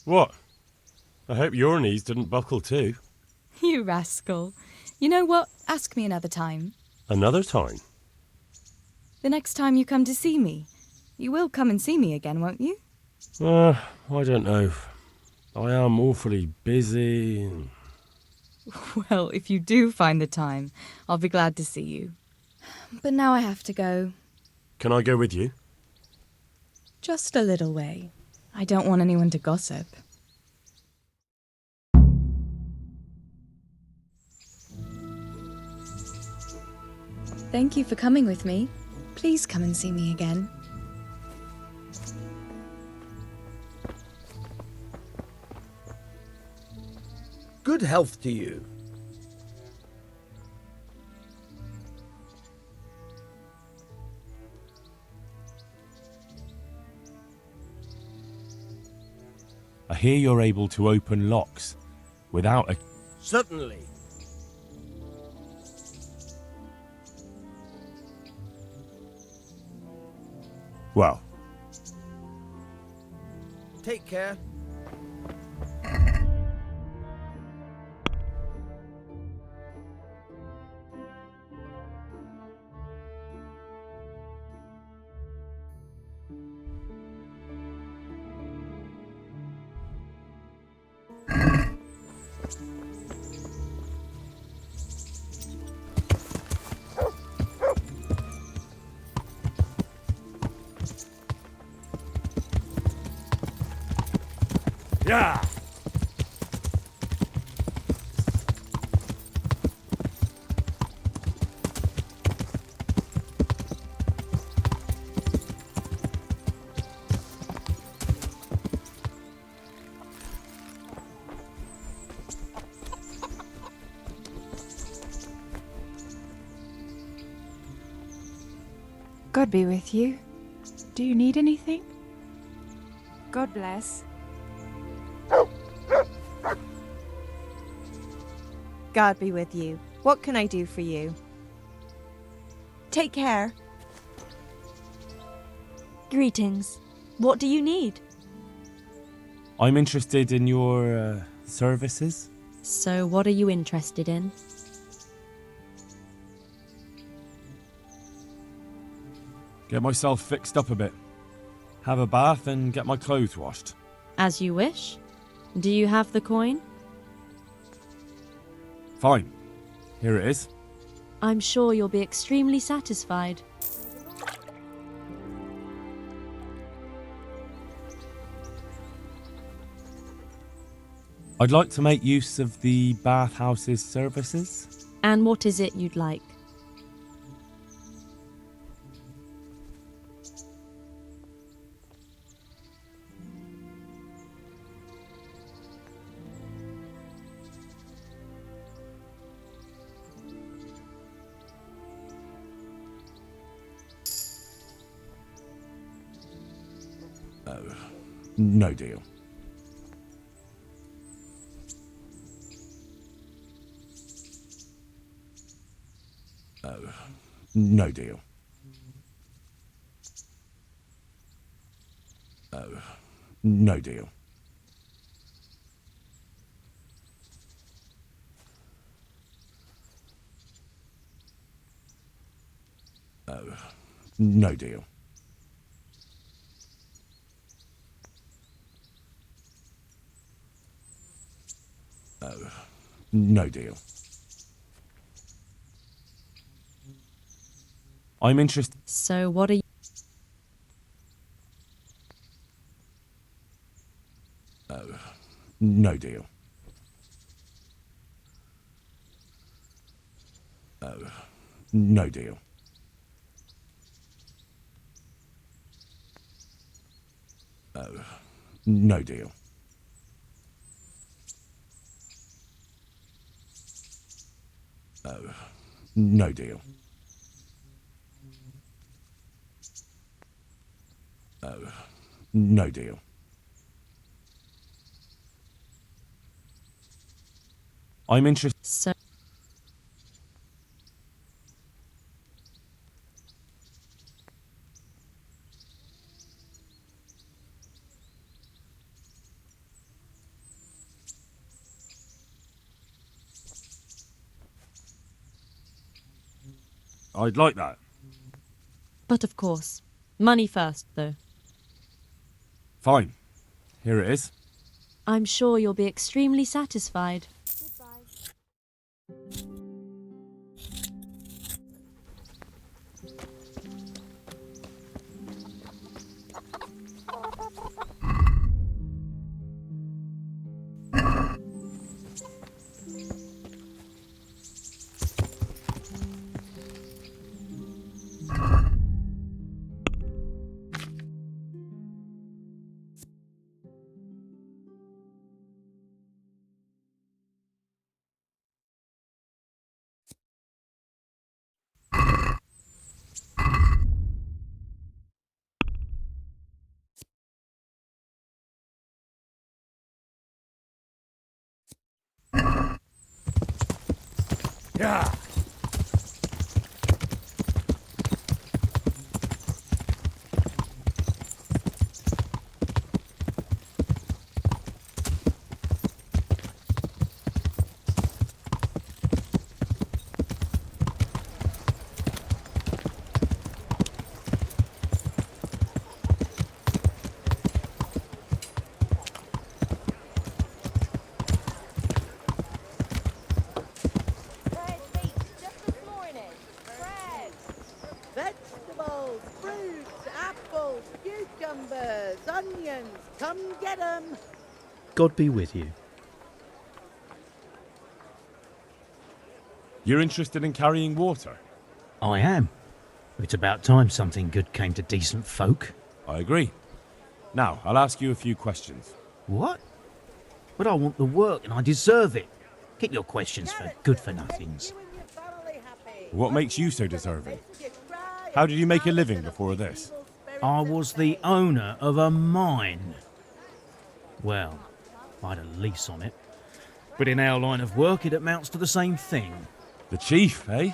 What? I hope your knees didn't buckle too. You rascal. You know what? Ask me another time. Another time? The next time you come to see me. You will come and see me again, won't you? I don't know. I am awfully busy. Well, if you do find the time, I'll be glad to see you. But now I have to go. Can I go with you? Just a little way. I don't want anyone to gossip. Thank you for coming with me. Please come and see me again. Good health to you. I hear you're able to open locks without a... Certainly. Well. Take care. Yeah! God be with you. Do you need anything? God bless. God be with you. What can I do for you? Take care. Greetings. What do you need? I'm interested in your services. So, what are you interested in? Get myself fixed up a bit. Have a bath and get my clothes washed. As you wish. Do you have the coin? Fine. Here it is. I'm sure you'll be extremely satisfied. I'd like to make use of the bathhouse's services. And what is it you'd like? No deal. No deal. No deal. No deal. No deal. I'm interested. So what are you... No deal. No deal. No deal. No deal. No deal. I'm interested. So... I'd like that. But of course, money first, though. Fine. Here it is. I'm sure you'll be extremely satisfied. Yeah. Vegetables, fruits, apples, cucumbers, onions. Come get 'em. God be with you. You're interested in carrying water? I am. It's about time something good came to decent folk. I agree. Now, I'll ask you a few questions. What? But I want the work and I deserve it. Keep your questions for good-for-nothings. What makes you so deserving? How did you make a living before this? I was the owner of a mine. Well, I had a lease on it. But in our line of work, it amounts to the same thing. The chief, eh?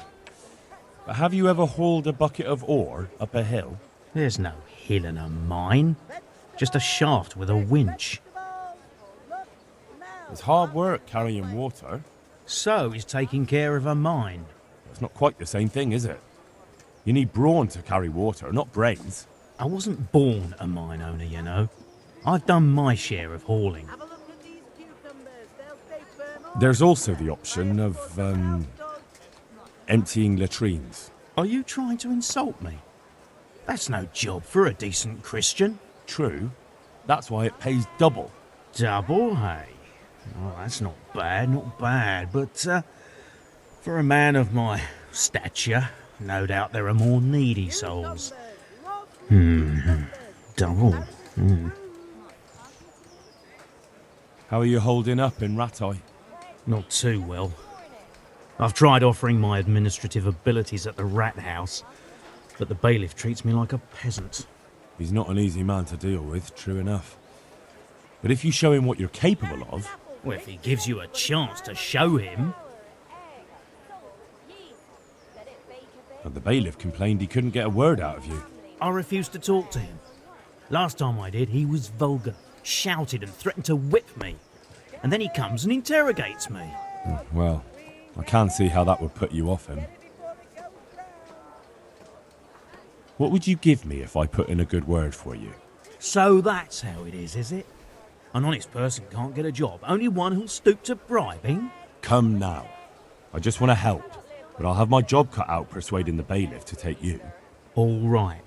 But have you ever hauled a bucket of ore up a hill? There's no hill in a mine. Just a shaft with a winch. It's hard work carrying water. So is taking care of a mine. It's not quite the same thing, is it? You need brawn to carry water, not brains. I wasn't born a mine owner, you know. I've done my share of hauling. There's also the option of, emptying latrines. Are you trying to insult me? That's no job for a decent Christian. True. That's why it pays double. Double, hey? Oh, that's not bad. But for a man of my stature, no doubt there are more needy souls. Double. How are you holding up in Rattay? Not too well. I've tried offering my administrative abilities at the rat house, but the bailiff treats me like a peasant. He's not an easy man to deal with, true enough. But if you show him what you're capable of... Well, if he gives you a chance to show him... But the bailiff complained he couldn't get a word out of you. I refused to talk to him. Last time I did, he was vulgar, shouted and threatened to whip me. And then he comes and interrogates me. Well, I can see how that would put you off him. What would you give me if I put in a good word for you? So that's how it is it? An honest person can't get a job, only one who'll stoop to bribing? Come now. I just want to help, but I'll have my job cut out persuading the bailiff to take you. All right.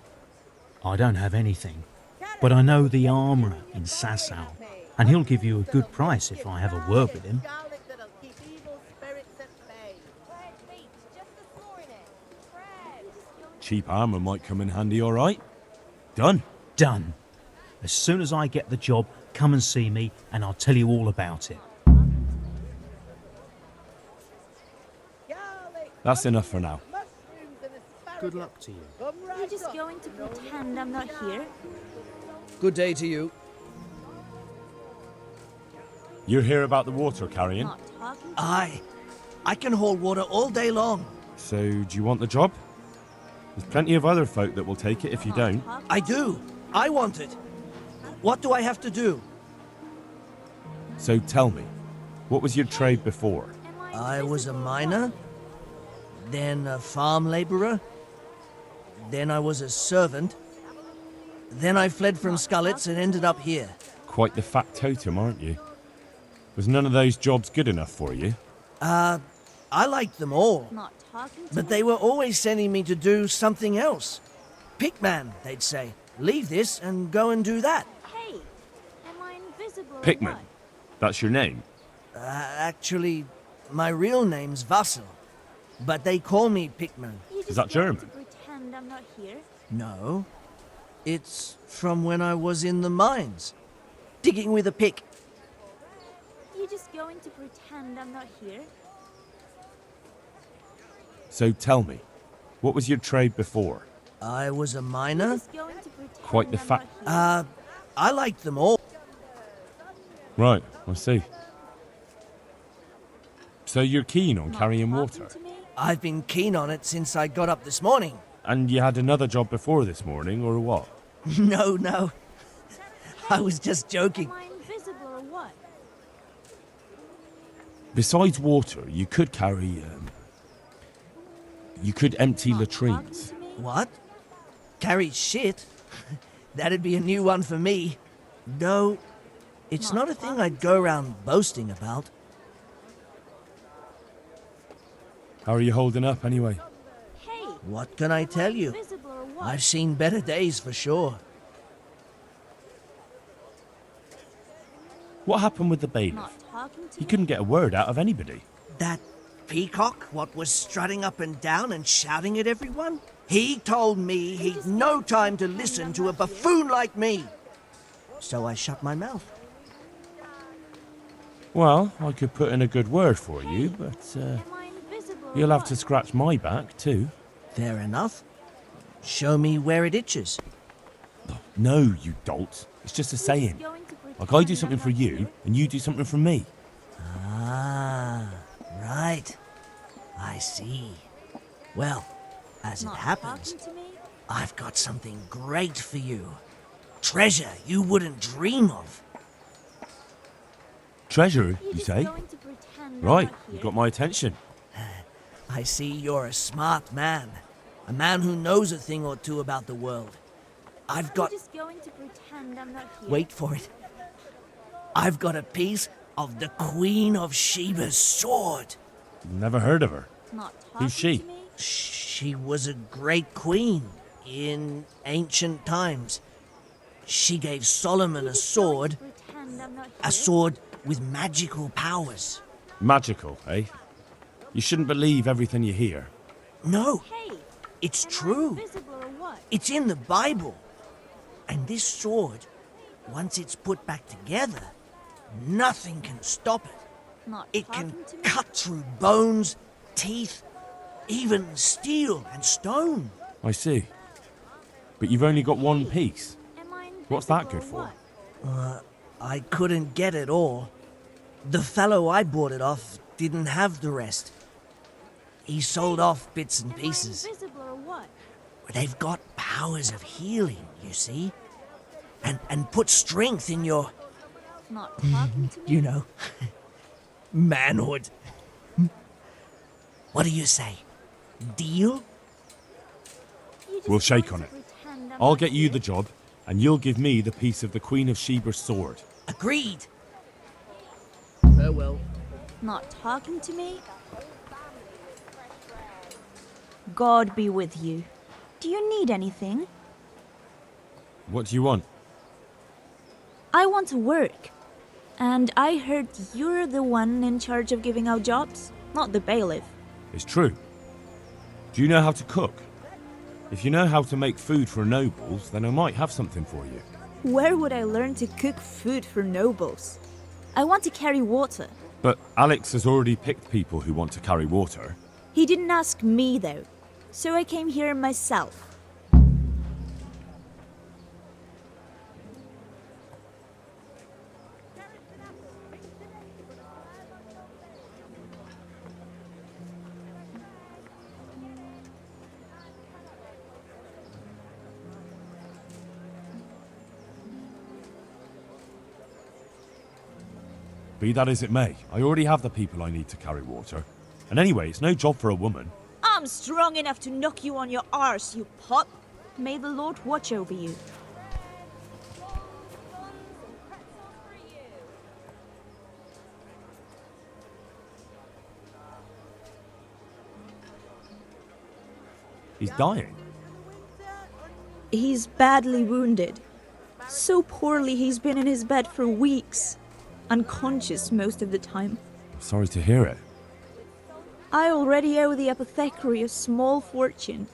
I don't have anything, but I know the armourer in Sasau, and he'll give you a good price if I have a word with him. Cheap armour might come in handy, all right? Done. Done. As soon as I get the job, come and see me, and I'll tell you all about it. That's enough for now. Good luck to you. You're just going to pretend I'm not here? Good day to you. You're here about the water carrying? Not talking to Aye. I can hold water all day long. So, do you want the job? There's plenty of other folk that will take it if you don't. I do. I want it. What do I have to do? So tell me, what was your trade before? I was a miner, then a farm labourer, then I was a servant, then I fled from Scullets and ended up here. Quite the factotum, aren't you? Was none of those jobs good enough for you? I liked them all, Not talking to but me? they were always sending me to do something else. Pickman, they'd say. Leave this and go and do that. Hey, am I invisible or Pickman. what? That's your name? Actually, my real name's Vassal, but they call me Pickman. You just Is that going German? to pretend I'm not here? No. It's from when I was in the mines, digging with a pick. You just going to pretend I'm not here? So tell me, what was your trade before? I was a You're miner. just going to pretend Quite the I'm fact. not here? I liked them all. Right, I see. So you're keen on carrying water? To me? I've been keen on it since I got up this morning. And you had another job before this morning, or what? No. I was just joking. Am I invisible or what? Besides water, you could carry, you could empty Not latrines. talking to me? What? Carry shit? That'd be a new one for me. No, it's not a thing I'd go around boasting about. How are you holding up, anyway? Hey, What can I tell you? invisible or what? I've seen better days for sure. What happened with the bailiff? Not talking to He me? couldn't get a word out of anybody. That peacock, what was strutting up and down and shouting at everyone? He told me he'd no time to listen to a buffoon like me. So I shut my mouth. Well, I could put in a good word for you, but Am I invisible or you'll have what? to scratch my back, too. Fair enough. Show me where it itches. No, you dolt. It's just a You're just saying. going to Like I pretend do I'm something not for you, here? and you do something for me. Ah, right. I see. Well, as it Not happens, talking to me? I've got something great for you. Treasure you wouldn't dream of. Treasure, You're you just say? going to pretend I'm Right, not you here? got my attention. I see you're a smart man. A man who knows a thing or two about the world. I've got... You're just going to pretend I'm not here? Wait for it. I've got a piece of the Queen of Sheba's sword. Never heard of her. Not Who's talking she? to me? She was a great queen in ancient times. She gave Solomon You're a just going sword, to pretend I'm not here? a sword with magical powers. Magical, eh? You shouldn't believe everything you hear. No, Hey, it's am true. I invisible or what? It's in the Bible. And this sword, once it's put back together, nothing can stop it. Not It can talking to me? cut through bones, teeth, even steel and stone. I see. But you've only got one piece. Am I invisible What's that good or for? what? I couldn't get it all. The fellow I bought it off didn't have the rest. He sold off bits and Am pieces. I invisible or what? They've got powers of healing, you see? And put strength in your, Not talking to me? you know, manhood. What do you say? Deal? You're just We'll shake going on to it. I'll get you the job, and you'll give me the piece of the Queen of Sheba's sword. Agreed. Farewell. Not talking to me? God be with you. Do you need anything? What do you want? I want to work. And I heard you're the one in charge of giving out jobs, not the bailiff. It's true. Do you know how to cook? If you know how to make food for nobles, then I might have something for you. Where would I learn to cook food for nobles? I want to carry water. But Alex has already picked people who want to carry water. He didn't ask me, though, so I came here myself. Be that as it may, I already have the people I need to carry water. And anyway, it's no job for a woman. I'm strong enough to knock you on your arse, you pot. May the Lord watch over you. He's dying. He's badly wounded. So poorly he's been in his bed for weeks. Unconscious most of the time. Sorry to hear it. I already owe the apothecary a small fortune.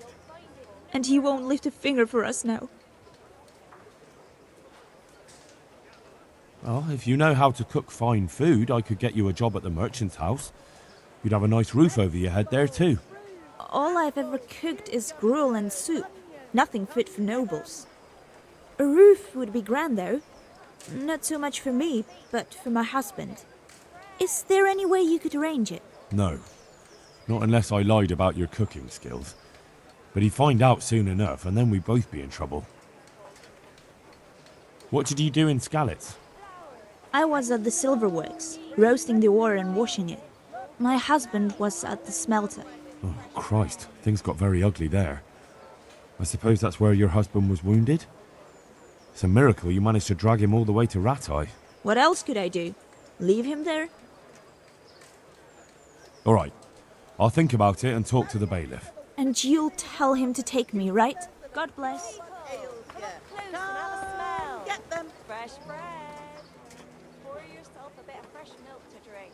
And he won't lift a finger for us now. Well, if you know how to cook fine food, I could get you a job at the merchant's house. You'd have a nice roof over your head there too. All I've ever cooked is gruel and soup. Nothing fit for nobles. A roof would be grand, though. Not so much for me, but for my husband. Is there any way you could arrange it? No. Not unless I lied about your cooking skills. But he'd find out soon enough, and then we'd both be in trouble. What did you do in Skalitz? I was at the silverworks, roasting the ore and washing it. My husband was at the smelter. Oh, Christ. Things got very ugly there. I suppose that's where your husband was wounded? It's a miracle you managed to drag him all the way to Rattay. What else could I do? Leave him there? All right. I'll think about it and talk to the bailiff. And you'll tell him to take me, right? God bless. Get them. Fresh bread. Pour yourself a bit of fresh milk to drink.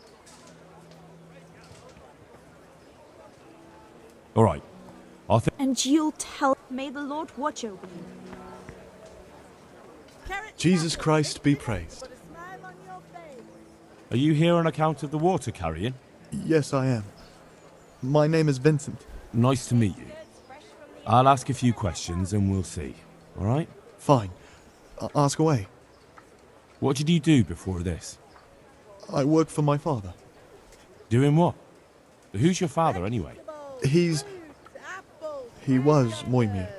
All right. And you'll tell... May the Lord watch over you. Jesus Christ be praised. Are you here on account of the water carrying? Yes, I am. My name is Vincent. Nice to meet you. I'll ask a few questions and we'll see. All right? Fine. Ask away. What did you do before this? I work for my father. Doing what? Who's your father, anyway? He was Moimir.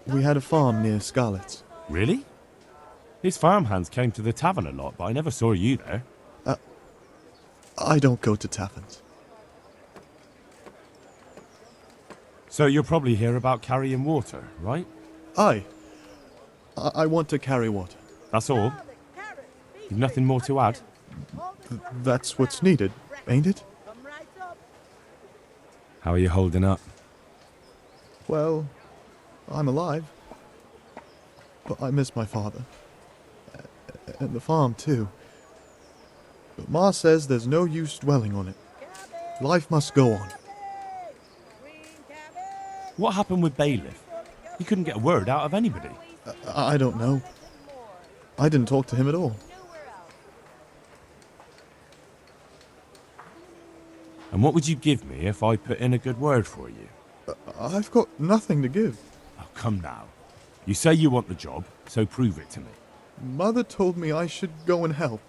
We had a farm near Skalitz. Really? His farmhands came to the tavern a lot, but I never saw you there. I don't go to taverns. So you're probably here about carrying water, right? Aye. I want to carry water. That's all? You've nothing more to add? That's what's needed, ain't it? How are you holding up? Well, I'm alive. But I miss my father. And the farm, too. But Ma says there's no use dwelling on it. Life must go on. What happened with Bailiff? He couldn't get a word out of anybody. I don't know. I didn't talk to him at all. And what would you give me if I put in a good word for you? I've got nothing to give. Oh, come now. You say you want the job, so prove it to me. Mother told me I should go and help.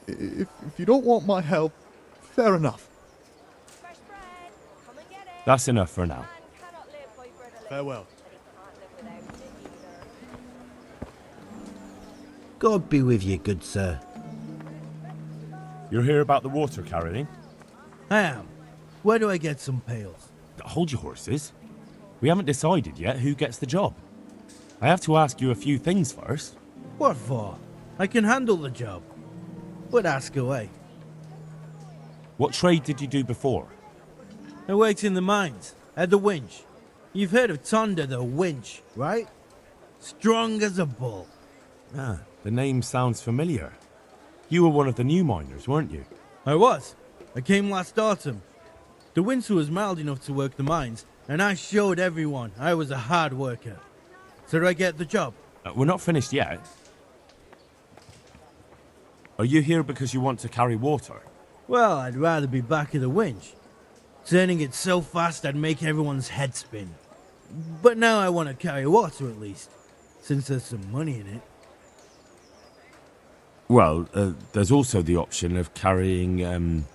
If you don't want my help, fair enough. That's enough for now. Farewell. God be with you, good sir. You're here about the water carrying? I am. Where do I get some pails? Hold your horses. We haven't decided yet who gets the job. I have to ask you a few things first. What for? I can handle the job. But ask away. What trade did you do before? I worked in the mines, at the winch. You've heard of Tonda the winch, right? Strong as a bull. Ah, the name sounds familiar. You were one of the new miners, weren't you? I was. I came last autumn. The winter was mild enough to work the mines, and I showed everyone I was a hard worker. So do I get the job? We're not finished yet. Are you here because you want to carry water? Well, I'd rather be back at the winch. Turning it so fast I'd make everyone's head spin. But now I want to carry water at least, since there's some money in it. Well, there's also the option of carrying,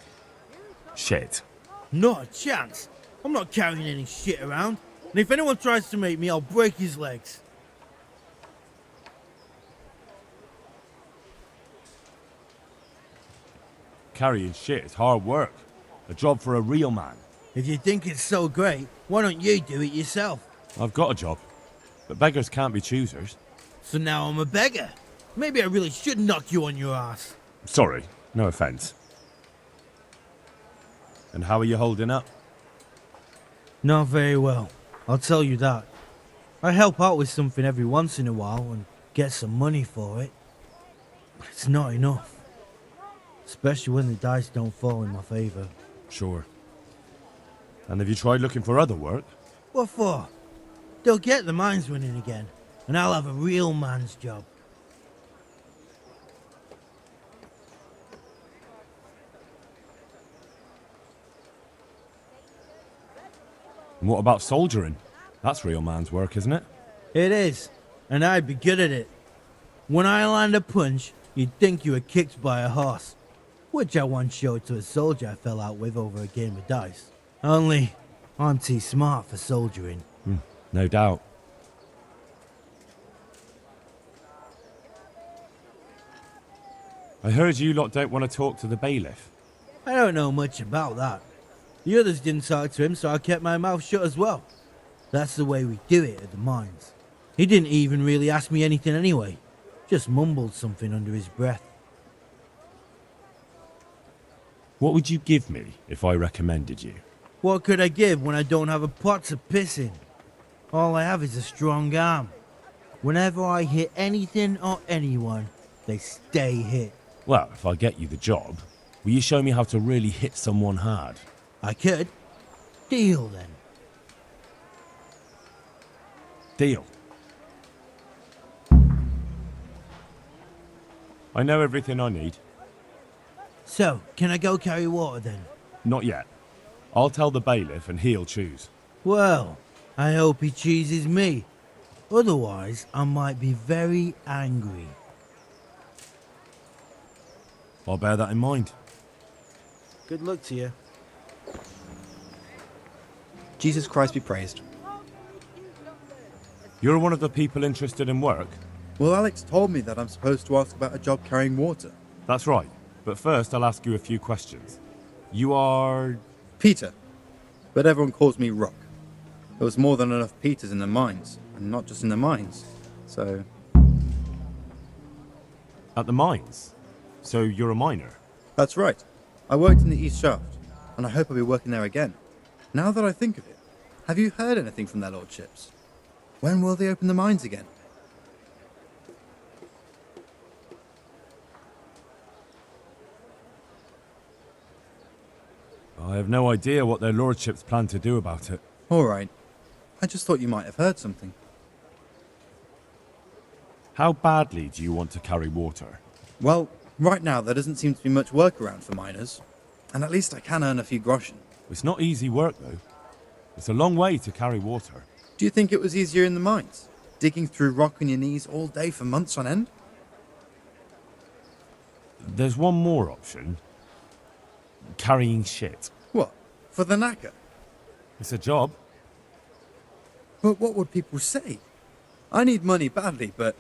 shit. Not a chance. I'm not carrying any shit around. And if anyone tries to make me, I'll break his legs. Carrying shit is hard work. A job for a real man. If you think it's so great, why don't you do it yourself? I've got a job. But beggars can't be choosers. So now I'm a beggar. Maybe I really should knock you on your ass. Sorry, no offence. And how are you holding up? Not very well, I'll tell you that. I help out with something every once in a while and get some money for it. But it's not enough. Especially when the dice don't fall in my favour. Sure. And have you tried looking for other work? What for? They'll get the mines running again, and I'll have a real man's job. And what about soldiering? That's real man's work, isn't it? It is, and I'd be good at it. When I land a punch, you'd think you were kicked by a horse. Which I once showed to a soldier I fell out with over a game of dice. Only, I'm too smart for soldiering. No doubt. I heard you lot don't want to talk to the bailiff. I don't know much about that. The others didn't talk to him, so I kept my mouth shut as well. That's the way we do it at the mines. He didn't even really ask me anything anyway. Just mumbled something under his breath. What would you give me if I recommended you? What could I give when I don't have a pot to piss in? All I have is a strong arm. Whenever I hit anything or anyone, they stay hit. Well, if I get you the job, will you show me how to really hit someone hard? I could. Deal then. Deal. I know everything I need. So, can I go carry water then? Not yet. I'll tell the bailiff and he'll choose. Well, I hope he chooses me. Otherwise, I might be very angry. I'll bear that in mind. Good luck to you. Jesus Christ be praised. You're one of the people interested in work? Well, Alex told me that I'm supposed to ask about a job carrying water. That's right. But first, I'll ask you a few questions. You are... Peter. But everyone calls me Rock. There was more than enough Peters in the mines, and not just in the mines. So... At the mines? So you're a miner? That's right. I worked in the East Shaft, and I hope I'll be working there again. Now that I think of it, have you heard anything from their lordships? When will they open the mines again? I have no idea what their lordships plan to do about it. All right. I just thought you might have heard something. How badly do you want to carry water? Well, right now there doesn't seem to be much work around for miners, and at least I can earn a few groschen. It's not easy work, though. It's a long way to carry water. Do you think it was easier in the mines? Digging through rock on your knees all day for months on end? There's one more option. Carrying shit. What? For the knacker? It's a job. But what would people say? I need money badly, but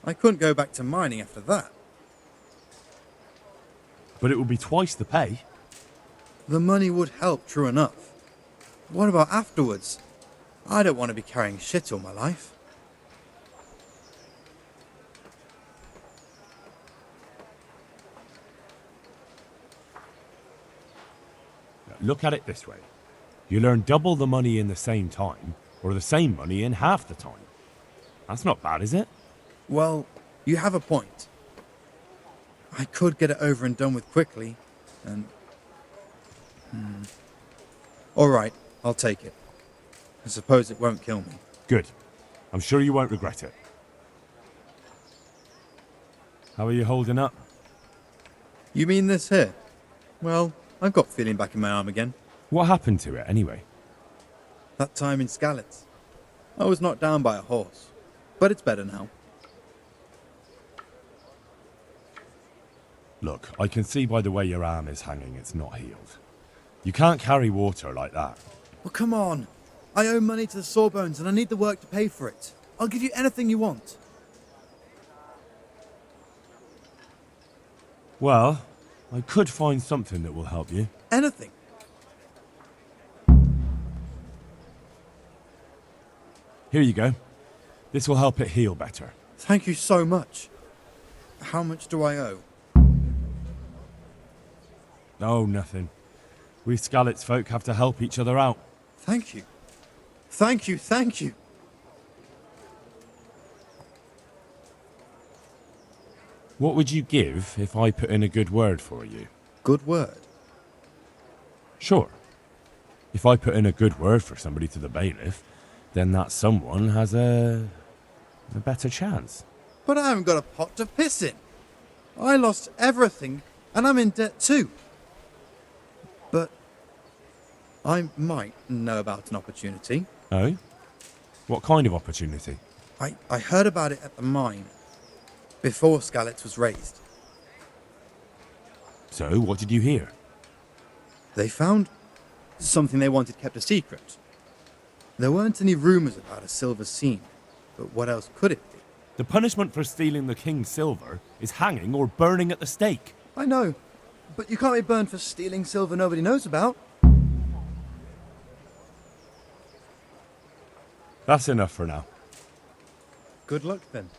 I couldn't go back to mining after that. But it would be twice the pay. The money would help, true enough. What about afterwards? I don't want to be carrying shit all my life. Look at it this way. You'll earn double the money in the same time, or the same money in half the time. That's not bad, is it? Well, you have a point. I could get it over and done with quickly, and... Alright, I'll take it. I suppose it won't kill me. Good. I'm sure you won't regret it. How are you holding up? You mean this here? Well, I've got feeling back in my arm again. What happened to it, anyway? That time in Skalitz. I was knocked down by a horse, but it's better now. Look, I can see by the way your arm is hanging it's not healed. You can't carry water like that. Well, come on. I owe money to the Sawbones and I need the work to pay for it. I'll give you anything you want. Well, I could find something that will help you. Anything? Here you go. This will help it heal better. Thank you so much. How much do I owe? Oh, nothing. We Skalitz folk have to help each other out. Thank you. Thank you, thank you. What would you give if I put in a good word for you? Good word? Sure. If I put in a good word for somebody to the bailiff, then that someone has a better chance. But I haven't got a pot to piss in. I lost everything, and I'm in debt too. But I might know about an opportunity. Oh? What kind of opportunity? I heard about it at the mine, before Skalitz was raised. So, what did you hear? They found something they wanted kept a secret. There weren't any rumours about a silver scene, but what else could it be? The punishment for stealing the king's silver is hanging or burning at the stake. I know, but you can't be burned for stealing silver nobody knows about. That's enough for now. Good luck then.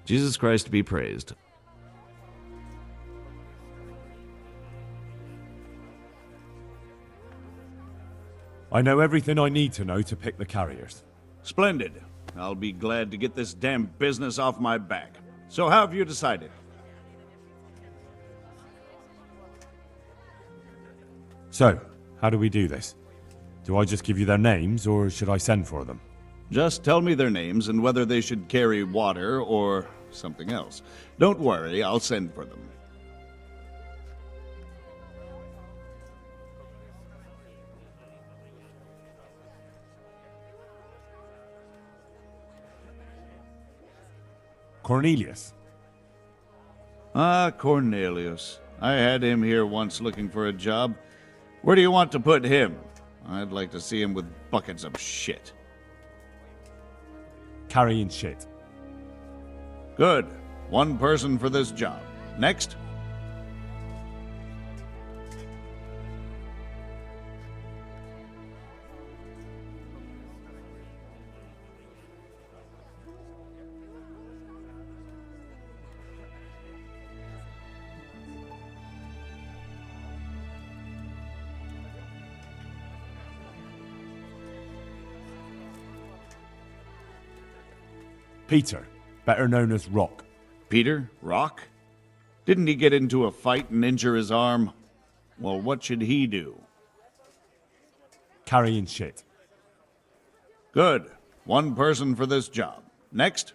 Jesus Christ be praised. I know everything I need to know to pick the carriers. Splendid. I'll be glad to get this damn business off my back. So how have you decided? So, how do we do this? Do I just give you their names, or should I send for them? Just tell me their names and whether they should carry water or something else. Don't worry, I'll send for them. Cornelius. Ah, Cornelius. I had him here once looking for a job. Where do you want to put him? I'd like to see him with buckets of shit. Carrying shit. Good. One person for this job. Next. Peter, better known as Rock. Peter? Rock? Didn't he get into a fight and injure his arm? Well, what should he do? Carrying shit. Good. One person for this job. Next.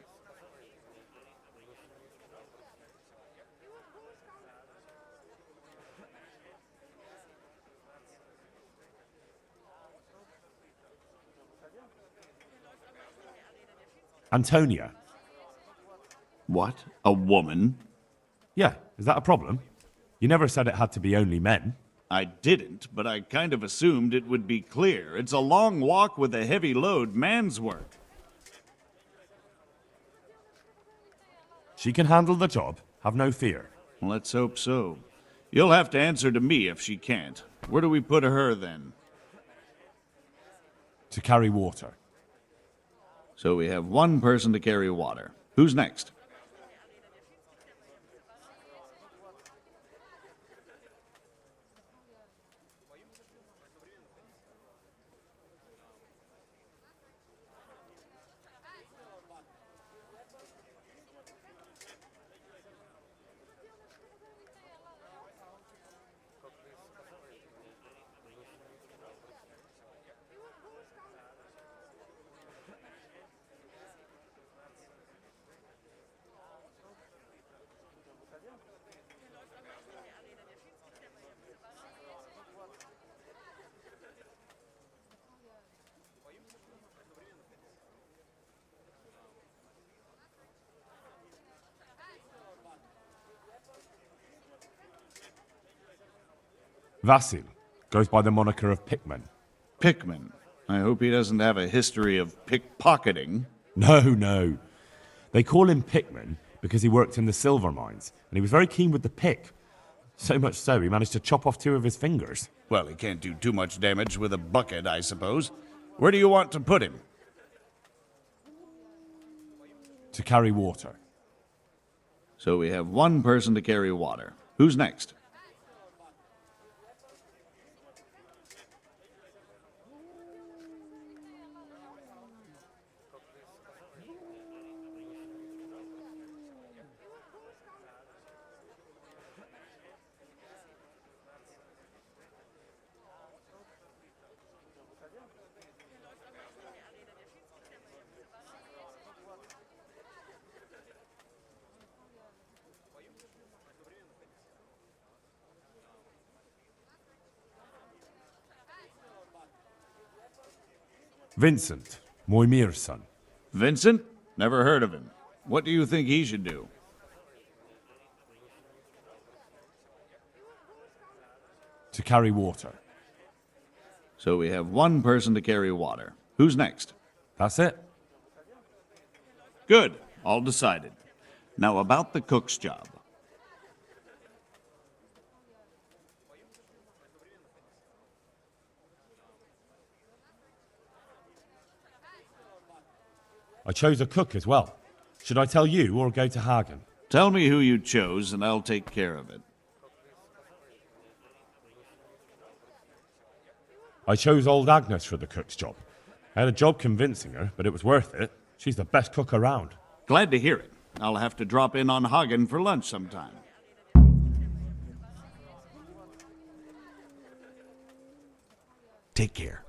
Antonia. What? A woman? Yeah, is that a problem? You never said it had to be only men. I didn't, but I kind of assumed it would be clear. It's a long walk with a heavy load, man's work. She can handle the job, have no fear. Let's hope so. You'll have to answer to me if she can't. Where do we put her then? To carry water. So we have one person to carry water. Who's next? Vasil goes by the moniker of Pickman. Pickman. I hope he doesn't have a history of pickpocketing. No. They call him Pickman because he worked in the silver mines, and he was very keen with the pick. So much so, he managed to chop off 2 of his fingers. Well, he can't do too much damage with a bucket, I suppose. Where do you want to put him? To carry water. So we have one person to carry water. Who's next? Vincent, Moimir's son. Vincent? Never heard of him. What do you think he should do? To carry water. So we have one person to carry water. Who's next? That's it. Good. All decided. Now about the cook's job. I chose a cook as well. Should I tell you or go to Hagen? Tell me who you chose and I'll take care of it. I chose old Agnes for the cook's job. I had a job convincing her, but it was worth it. She's the best cook around. Glad to hear it. I'll have to drop in on Hagen for lunch sometime. Take care.